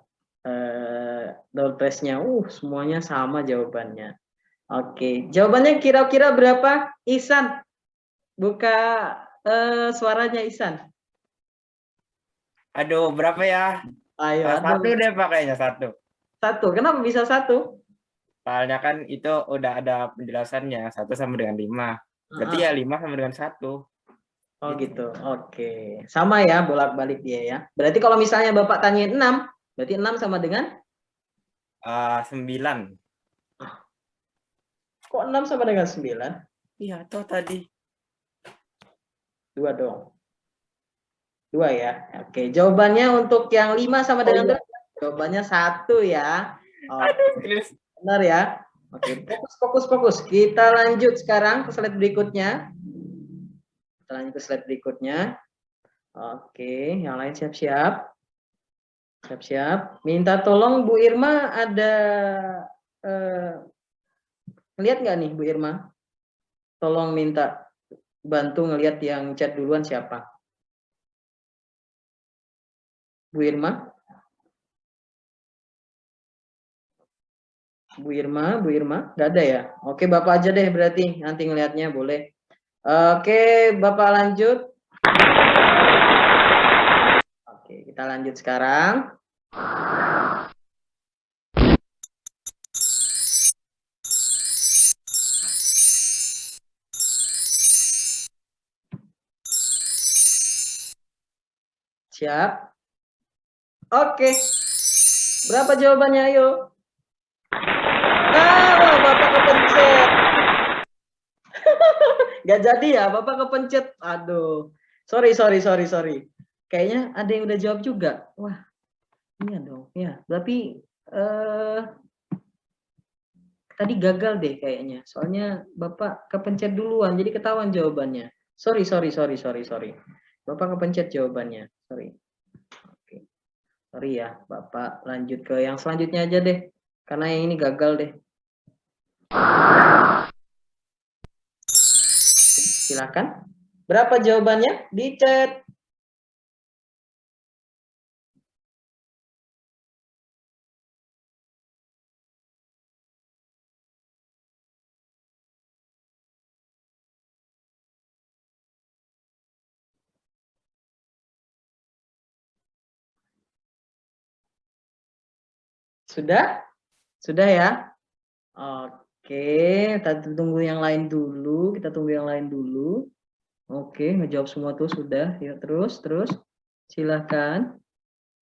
door prize-nya. Semuanya sama jawabannya. Oke, jawabannya kira-kira berapa? Ihsan. Buka suaranya Ihsan. Aduh, berapa ya? Ayo, satu deh Pak, kayaknya satu. Satu, kenapa bisa satu? Soalnya kan itu udah ada penjelasannya, 1 sama dengan 5. Berarti ya 5 sama dengan 1. Oh gitu, oke. Sama ya, bolak-balik dia ya. Berarti kalau misalnya Bapak tanya 6, berarti 6 sama dengan? 9. Kok 6 sama dengan 9? Iya, toh tadi. 2 dong. 2 ya. Oke, jawabannya untuk yang 5 sama dengan berapa? Jawabannya 1 ya. Oke. Benar ya. Oke, fokus. Kita lanjut sekarang ke slide berikutnya. Oke, yang lain siap-siap. Minta tolong Bu Irma, ada ngeliat nggak nih Bu Irma? Tolong minta bantu ngeliat yang chat duluan siapa? Bu Irma? Bu Irma, nggak ada ya? Oke, Bapak aja deh berarti, nanti ngelihatnya boleh. Oke, Bapak lanjut. Oke, kita lanjut sekarang. Siap? Oke. Berapa jawabannya, ayo? Bapak kepencet. Gak jadi ya, Bapak kepencet. Aduh. Sorry. Kayaknya ada yang udah jawab juga. Wah. Iya dong. Ya, tapi tadi gagal deh kayaknya. Soalnya Bapak kepencet duluan, jadi ketahuan jawabannya. Sorry. Bapak kepencet jawabannya. Sorry. Oke. Sorry ya, Bapak lanjut ke yang selanjutnya aja deh. Karena yang ini gagal deh. Silakan. Berapa jawabannya? Di chat. Sudah? Sudah ya? Oke, kita tunggu yang lain dulu. Kita tunggu yang lain dulu. Oke, ngejawab semua tuh sudah. Yuk terus. Silahkan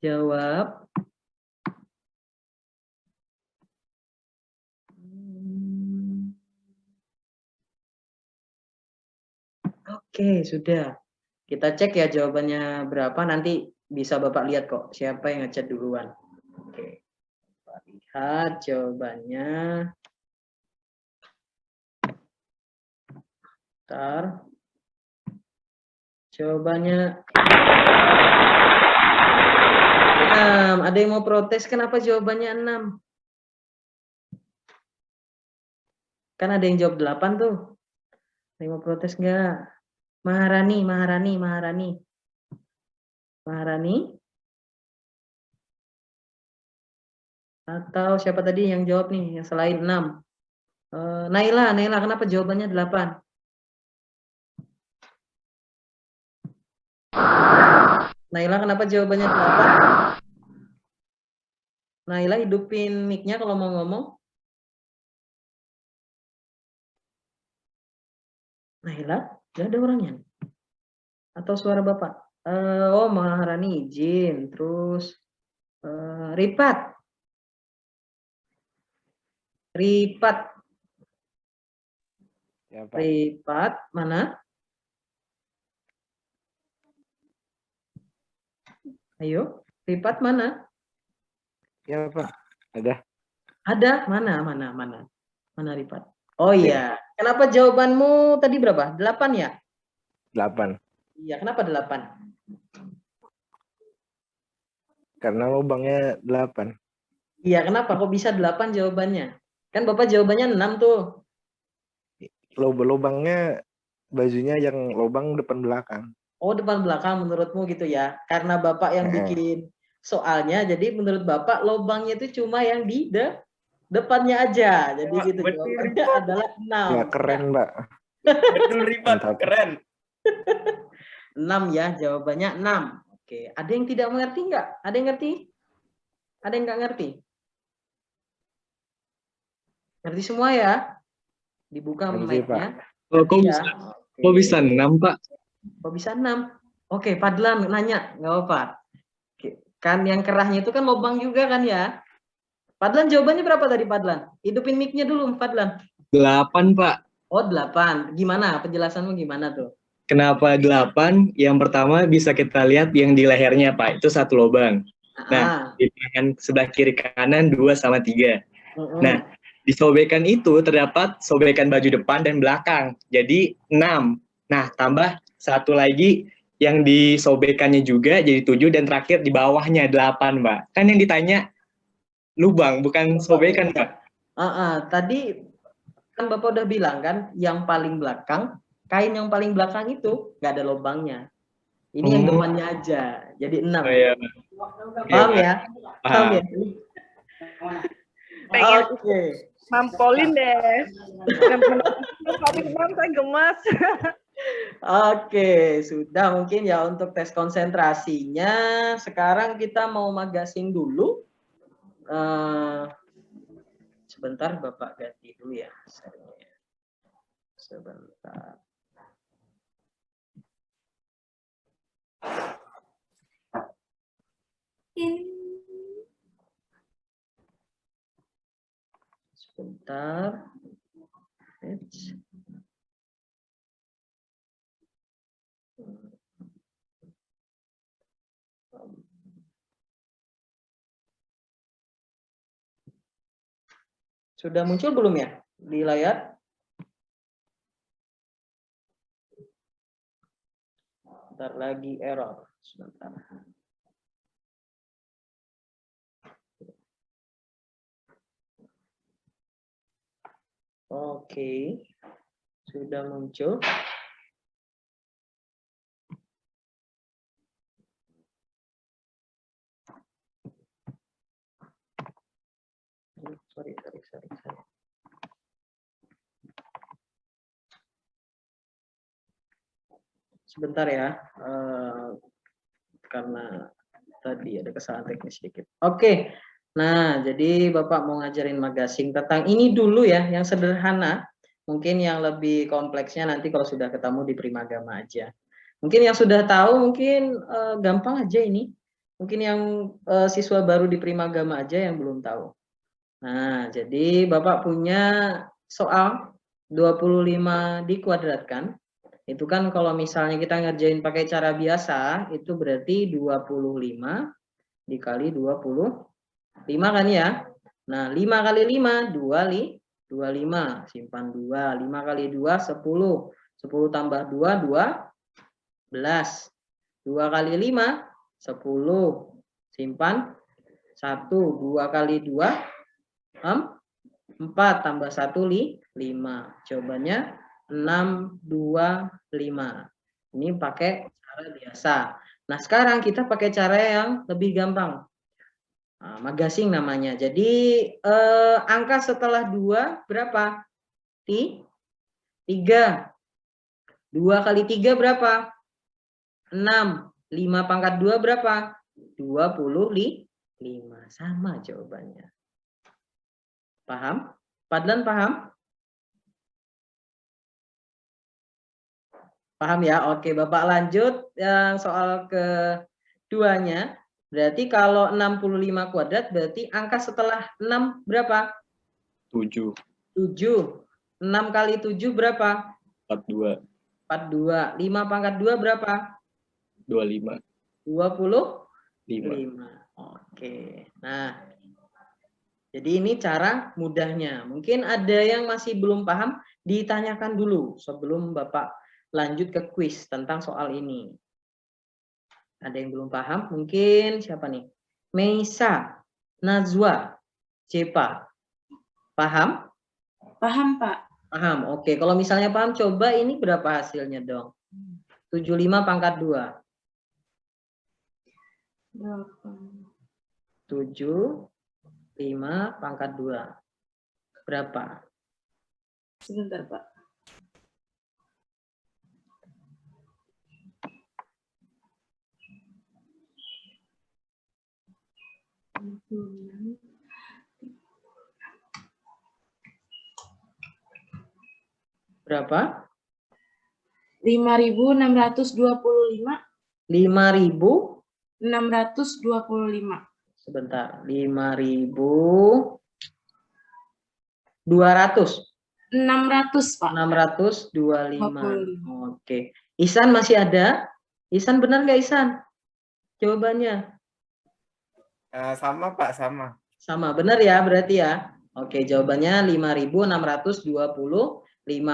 jawab. Oke, sudah. Kita cek ya jawabannya berapa. Nanti bisa Bapak lihat kok siapa yang ngechat duluan. Oke. Bapak lihat jawabannya. Bentar. Jawabannya 6. Ada yang mau protes kenapa jawabannya 6? Kan ada yang jawab 8 tuh. Ada yang mau protes enggak? Maharani. Atau siapa tadi yang jawab nih yang selain 6? Naila, kenapa jawabannya 8? Naila, kenapa jawabannya 8? Naila, hidupin mic-nya kalau mau ngomong. Naila, gak ada orangnya. Atau suara Bapak? Oh, Maharani izin. Terus Ripat. Ya, Pak. Ripat, mana? Ayo, Ripat mana? Ya, Pak. Ada. Ada, mana Ripat? Oh iya, kenapa jawabanmu tadi berapa? 8 ya? 8. Iya, kenapa 8? Karena lubangnya 8. Iya, kenapa kok bisa 8 jawabannya? Kan Bapak jawabannya 6 tuh. Lubangnya bajunya yang lubang depan belakang. Oh, depan belakang menurutmu gitu ya? Karena Bapak yang bikin soalnya, jadi menurut Bapak lubangnya itu cuma yang di depannya aja. Jadi gitu jawabannya adalah 6. Ya, keren, Mbak. Betul, Ripat. Keren. 6 ya, jawabannya 6. Oke, ada yang tidak mengerti nggak? Ada yang ngerti? Ada yang nggak ngerti? Ngerti semua ya? Dibuka mic-nya. Kok bisa 6, Pak? Kok bisa 6? Oke, Padlan nanya, nggak apa-apa. Kan yang kerahnya itu kan lubang juga kan ya? Padlan jawabannya berapa tadi Padlan? Hidupin mic-nya dulu Padlan. 8, Pak. Oh 8. Gimana? Penjelasanmu gimana tuh? Kenapa 8? Yang pertama bisa kita lihat yang di lehernya, Pak. Itu 1 lubang. Nah, di tangan sebelah kiri kanan 2 sama 3. Nah, di sobekan itu terdapat sobekan baju depan dan belakang. Jadi 6. Nah, tambah 1 lagi yang disobekannya juga jadi 7 dan terakhir di bawahnya 8, Mbak. Kan yang ditanya lubang, bukan sobekan, Mbak. Tadi kan Bapak udah bilang kan, yang paling belakang, kain yang paling belakang itu nggak ada lubangnya. Ini yang depannya aja, jadi 6. Oh, iya. Paham ya? Paham ya? Oke. Mampolin deh. Saya gemas. Oke, sudah mungkin ya untuk tes konsentrasinya. Sekarang kita mau magasin dulu. Sebentar, Bapak ganti dulu ya. Sebentar. Sebentar. Sudah muncul belum ya di layar? Bentar lagi error. Sebentar. Oke. Sudah muncul. Sorry. Sebentar ya, karena tadi ada kesalahan teknis sedikit. Oke, Nah, jadi Bapak mau ngajarin magasing tentang ini dulu ya, yang sederhana. Mungkin yang lebih kompleksnya nanti kalau sudah ketemu di Primagama aja. Mungkin yang sudah tahu mungkin gampang aja ini. Mungkin yang siswa baru di Primagama aja yang belum tahu. Nah, jadi Bapak punya soal 25 dikuadratkan. Itu kan kalau misalnya kita ngerjain pakai cara biasa, itu berarti 25 dikali 25 kan ya. Nah, 5 kali 5, 25. Simpan 2. 5 kali 2, 10. 10 tambah 2, 12. 2 kali 5, 10. Simpan 1. 2 kali 2, 4. Tambah 1, 5. Jawabannya 6, 2, 5. Ini pakai cara biasa. Nah, sekarang kita pakai cara yang lebih gampang. Nah, magasing namanya. Jadi angka setelah 2 berapa? 3. 2 kali 3 berapa? 6. 5 pangkat 2 berapa? 25. Sama jawabannya. Paham? Padlan paham? Paham ya? Oke, Bapak lanjut yang soal keduanya. Berarti kalau 65 kuadrat berarti angka setelah 6 berapa? 7. 7. 6 kali 7 berapa? 42. 42. 5 pangkat 2 berapa? 25. 25. Oke. Nah, jadi ini cara mudahnya. Mungkin ada yang masih belum paham, ditanyakan dulu sebelum Bapak lanjut ke kuis tentang soal ini. Ada yang belum paham? Mungkin siapa nih? Meisa, Najwa, Cepa. Paham? Paham, Pak. Paham. Oke, kalau misalnya paham, coba ini berapa hasilnya dong? 75 pangkat 2. 75 pangkat 2. Berapa? Sebentar, Pak. Berapa? 5.625. 5.625. Sebentar. 5.200. 600, Pak. 625. Oke. Ihsan masih ada? Ihsan benar nggak Ihsan? Jawabannya? Sama Pak, sama. Sama, benar ya berarti ya? Oke, jawabannya 5.625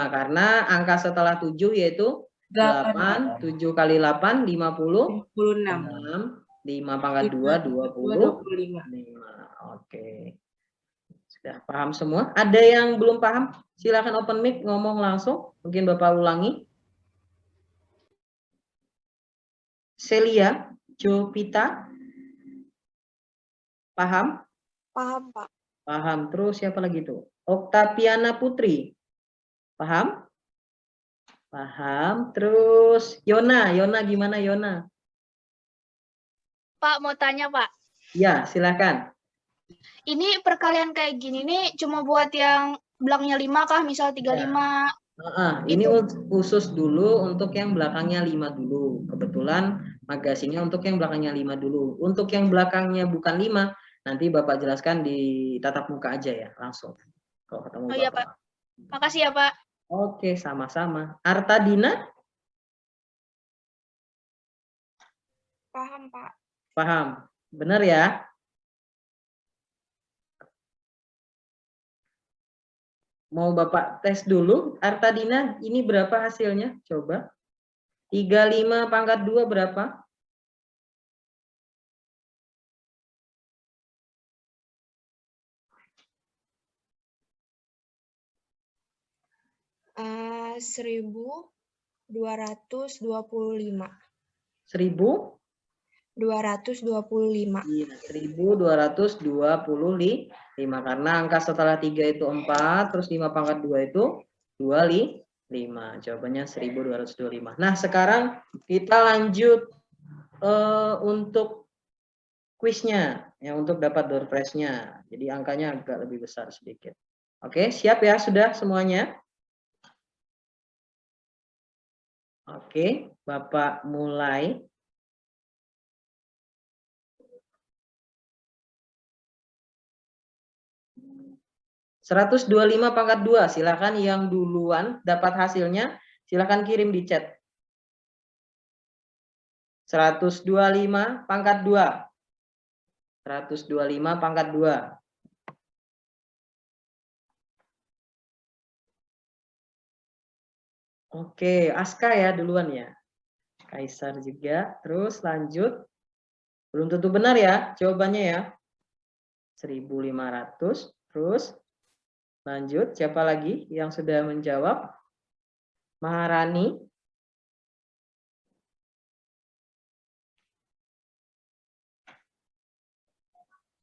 karena angka setelah 7 yaitu 8, 7 kali 8, 50. 56. 5 pangkat 2, 25. Oke. Sudah paham semua? Ada yang belum paham? Silakan open mic, ngomong langsung. Mungkin Bapak ulangi. Celia, Jovita. Paham? Paham, Pak. Paham. Terus siapa lagi tuh? Oktaviana Putri. Paham? Paham. Terus Yona. Yona gimana Yona? Pak, mau tanya, Pak. Ya, silakan. Ini perkalian kayak gini nih cuma buat yang belakangnya 5 kah? Misal 35. Ini khusus dulu untuk yang belakangnya 5 dulu. Kebetulan magasingnya untuk yang belakangnya 5 dulu. Untuk yang belakangnya bukan 5, nanti Bapak jelaskan di tatap muka aja ya, langsung. Kalau ketemu Bapak. Iya, Pak. Makasih ya, Pak. Oke, sama-sama. Artadina? Paham, Pak. Paham. Benar ya? Mau Bapak tes dulu. Artadina, ini berapa hasilnya? Coba. 35 pangkat 2 berapa? Uh, 1.225. 1.225. Iya, 1.225 karena angka setelah 3 itu 4, terus 5 pangkat 2 itu 25. Jawabannya 1.225. Nah, sekarang kita lanjut untuk kuisnya ya untuk dapat door prize-nya. Jadi angkanya agak lebih besar sedikit. Oke, siap ya sudah semuanya? Oke, Bapak mulai. (125/2). Silakan yang duluan dapat hasilnya, silakan kirim di chat. 125/2. 125/2. Oke, Aska ya duluan ya. Kaisar juga. Terus lanjut. Belum tentu benar ya jawabannya ya. 1.500. Terus lanjut. Siapa lagi yang sudah menjawab? Maharani.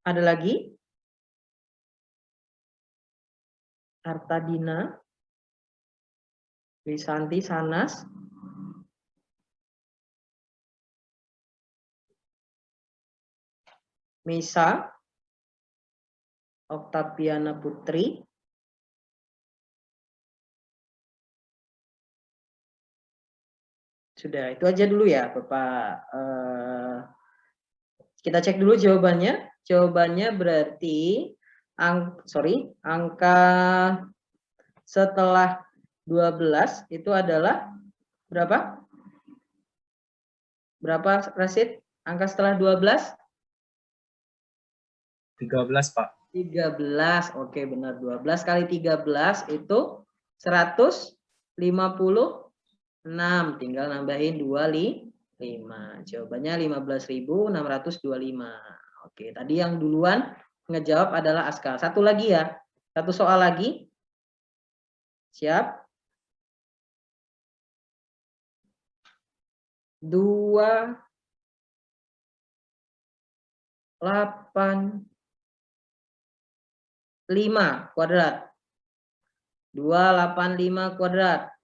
Ada lagi? Artadina. Wisanti Sanas. Misa. Oktaviana Putri. Sudah, itu aja dulu ya Bapak. Kita cek dulu jawabannya. Jawabannya berarti angka setelah 12 itu adalah berapa? Berapa, Rasid? Angka setelah 12? 13, Pak. 13. Oke, benar. 12 kali 13 itu 156. Tinggal nambahin 25. Jawabannya 15.625. Oke, tadi yang duluan ngejawab adalah Aska. Satu lagi ya. Satu soal lagi. Siap? 285 kuadrat. 285 kuadrat.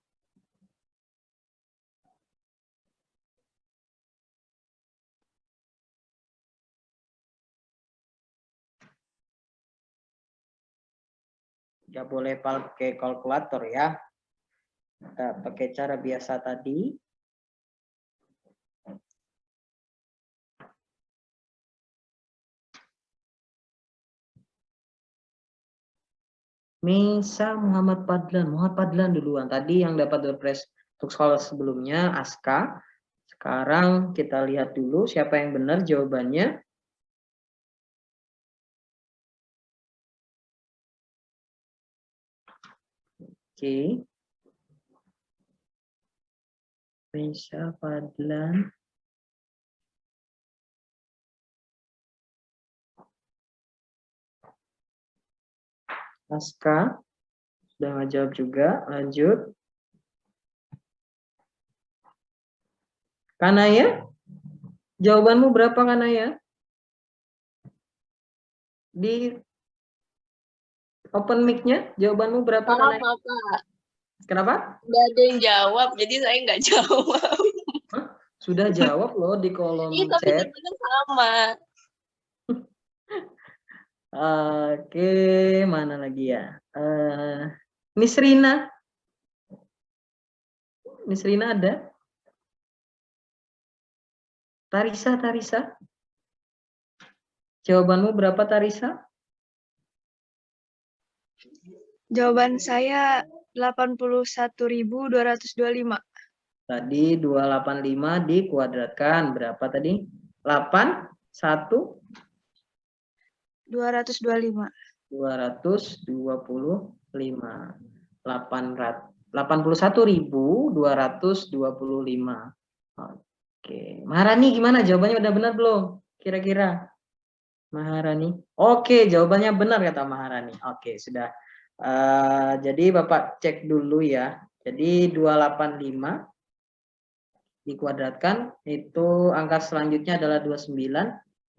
Nggak boleh pakai kalkulator ya. Kita pakai cara biasa tadi. Misa Muhammad Padlan duluan. Tadi yang dapat door prize untuk sekolah sebelumnya Aska. Sekarang kita lihat dulu siapa yang benar jawabannya. Oke. Misa Padlan. Aska sudah ngejawab juga. Lanjut. Kanaya, jawabanmu berapa Kanaya? Di open mic-nya jawabanmu berapa Kanaya? Pak. Kenapa? Nggak ada yang jawab, jadi saya nggak jawab. Hah? Sudah jawab loh di kolom Iya, tapi chat. jawabannya sama. Oke, mana lagi ya? Miss Rina. Miss Rina ada? Tarisa. Jawabanmu berapa Tarisa? Jawaban saya 81.225. Tadi 285 dikuadratkan. Berapa tadi? 8, 1? 225. 225. 81.225. Oke. Maharani gimana? Jawabannya udah benar belum? Kira-kira. Maharani. Oke, jawabannya benar kata Maharani. Oke, sudah. Jadi Bapak cek dulu ya. Jadi 285 dikuadratkan itu angka selanjutnya adalah 29.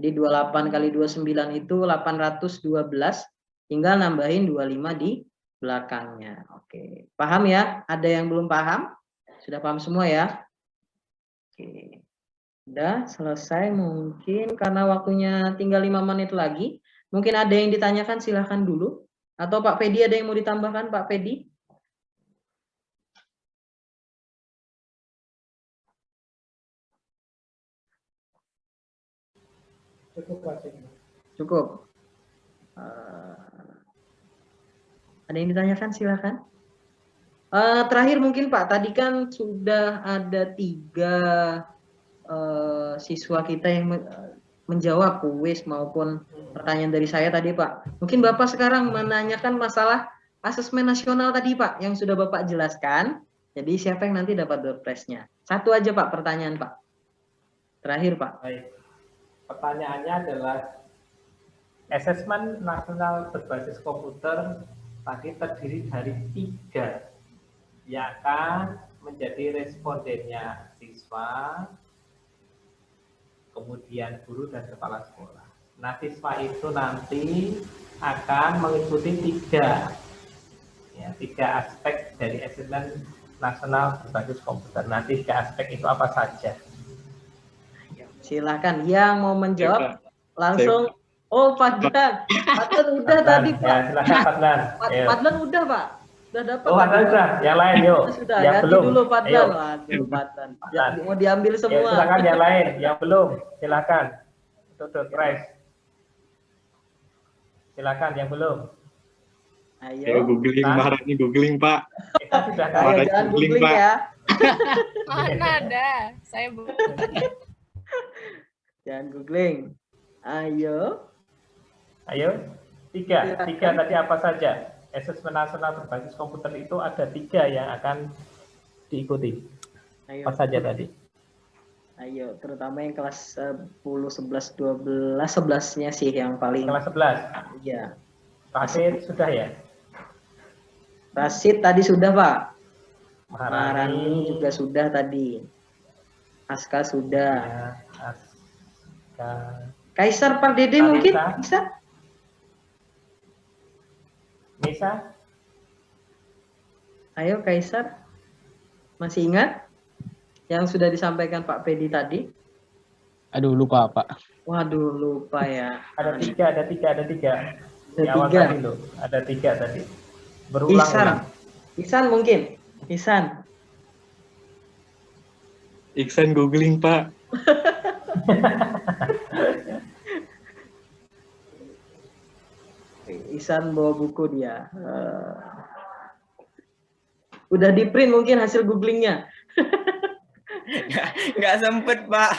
Jadi 28 kali 29 itu 812. Tinggal nambahin 25 di belakangnya. Oke. Paham ya? Ada yang belum paham? Sudah paham semua ya? Oke. Udah selesai mungkin karena waktunya tinggal 5 menit lagi. Mungkin ada yang ditanyakan silahkan dulu. Atau Pak Pedi ada yang mau ditambahkan Pak Pedi? Cukup. Ada yang ditanyakan silahkan. Terakhir mungkin Pak, tadi kan sudah ada 3 siswa kita yang menjawab kuis maupun pertanyaan dari saya tadi Pak. Mungkin Bapak sekarang menanyakan masalah asesmen nasional tadi Pak, yang sudah Bapak jelaskan. Jadi siapa yang nanti dapat door prize-nya? Satu aja Pak pertanyaan Pak. Terakhir Pak. Baik. Pertanyaannya adalah asesmen nasional berbasis komputer tadi terdiri dari 3 yang akan menjadi respondennya siswa, kemudian guru dan kepala sekolah. Nah, siswa itu nanti akan mengikuti 3 aspek dari asesmen nasional berbasis komputer. Nah, 3 aspek itu apa saja? Silakan yang mau menjawab langsung. Oh, Fadlan. Fadlan udah tadi Pak. Ya, silakan Fadlan. Fadlan udah Pak. Udah dapat. Oh, Fadlan sudah. Yang lain yuk. Sudah. Yang Ganti belum. dulu Fadlan. Ayo. Waduh, Fadlan. Ya, mau diambil Ya, semua. silakan yang lain. Yang belum, silakan. Itu door prize. Silakan yang belum. Ayo. Ya, googling, Maharani googling Pak. Kita sudah Ayo, jangan googling ya. Mana ada? Saya Jangan googling. Ayo. Ayo. 3 tadi apa saja? Asesmen nasional berbasis komputer itu ada 3 yang akan diikuti. Ayo. Apa saja tadi? Ayo, terutama yang kelas 10, 11, 12, 11-nya sih yang paling. Kelas 11? Iya. Rasid sudah ya? Rasid tadi sudah Pak. Maharani juga sudah tadi. Aska sudah. Ya, Aska. Kaisar Pak Dede mungkin bisa? Nisa? Ayo Kaisar. Masih ingat yang sudah disampaikan Pak Pedi tadi? Aduh, lupa Pak. Waduh, lupa ya. Ada 3. Ada Di awal 3. tadi loh, ada 3 tadi. Berulang-ulang. Ihsan mungkin. Ihsan. Iksan googling Pak. Ihsan bawa buku dia. Udah di print mungkin hasil googlingnya. Nggak sempet Pak.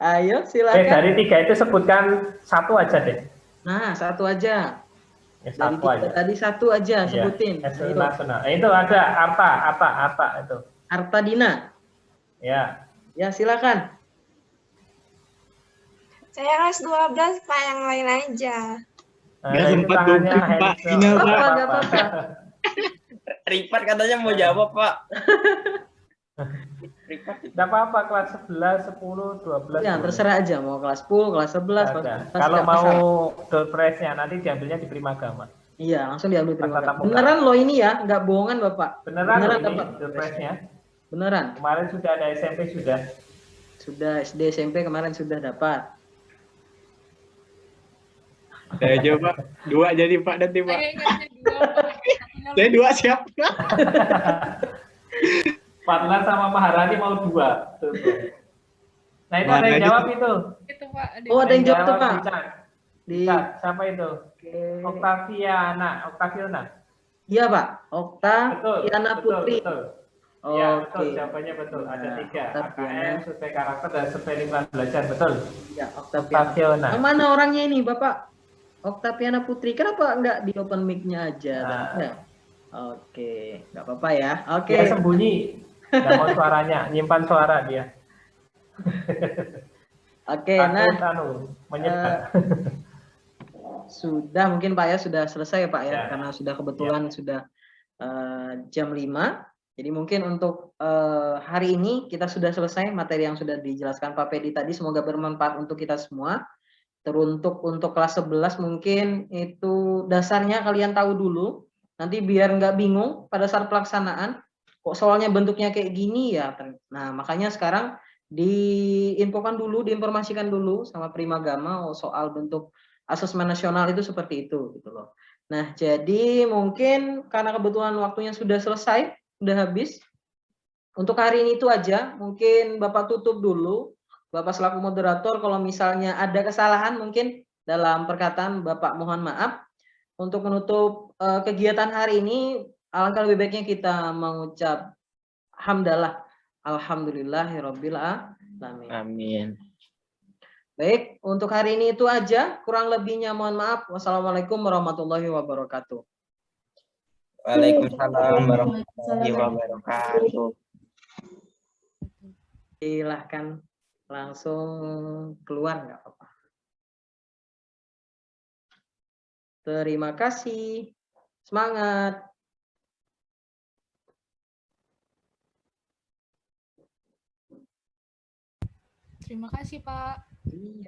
Ayo silakan. Dari 3 itu sebutkan 1 aja deh. Nah, 1 aja. Ya, Dari 1 aja. tadi 1 aja Iya, sebutin. asesmen Ayo. nasional. Itu ada Arta itu. Arta Dina. Ya. Ya, silakan. Saya kelas 12, Pak, yang lain aja. Nggak sempat googling Pak. Tinggal Pak. Ripat katanya mau jawab Pak. Tidak apa-apa, kelas 11, 10, 12. Ya, terserah aja mau kelas 10, kelas 11, kelas 12. Kalau nggak mau masalah. door prize-nya nanti diambilnya di Primagama. Iya, langsung diambil terima Tatap kasih. muka. Beneran loh ini ya, nggak bohongan Bapak. Beneran ini dapat. door prize-nya. Beneran. Kemarin sudah ada SMP sudah. Sudah SD SMP kemarin sudah dapat. Saya coba 2 jadi Pak nanti Pak. Saya 2 siap. Fadlan sama Maharani mau 2. Nah, itu ada yang jawab itu. Itu Pak. Oh, ada yang jawab tuh Pak. Richard. Siapa itu? Octaviana. Iya Pak. Octaviana Putri. Betul. Ya, betul. Oke. Jawabannya betul. Ada 3. Octaviana. AKM, survei karakter, dan survei lingkungan belajar. Betul. Ya, Octaviana. Yang mana orangnya ini Bapak? Octaviana Putri. Kenapa enggak di open mic-nya aja? Ya. Oke, nggak apa-apa ya. Oke. Dia sembunyi. Nggak mau suaranya. Nyimpan suara dia. Oke, menyebar. Sudah mungkin Pak ya, sudah selesai Pak ya, karena sudah kebetulan sudah jam 5. Jadi mungkin untuk hari ini kita sudah selesai materi yang sudah dijelaskan Pak Pedi tadi, semoga bermanfaat untuk kita semua. Teruntuk untuk kelas 11 mungkin itu dasarnya kalian tahu dulu, nanti biar nggak bingung pada saat pelaksanaan, kok soalnya bentuknya kayak gini ya. Nah makanya sekarang diinfokan dulu, diinformasikan dulu sama Primagama soal bentuk asesmen nasional itu seperti itu gitu loh. Nah, jadi mungkin karena kebetulan waktunya sudah selesai, sudah habis. Untuk hari ini itu aja, mungkin Bapak tutup dulu. Bapak selaku moderator, kalau misalnya ada kesalahan mungkin dalam perkataan Bapak mohon maaf. Untuk menutup kegiatan hari ini, alangkah lebih baiknya kita mengucap hamdalah, alhamdulillahirabbil alamin. Amin. Baik, untuk hari ini itu aja. Kurang lebihnya mohon maaf. Wassalamualaikum warahmatullahi wabarakatuh. Waalaikumsalam warahmatullahi wabarakatuh. Silahkan langsung keluar, nggak apa-apa. Terima kasih. Semangat. Terima kasih, Pak. Iya.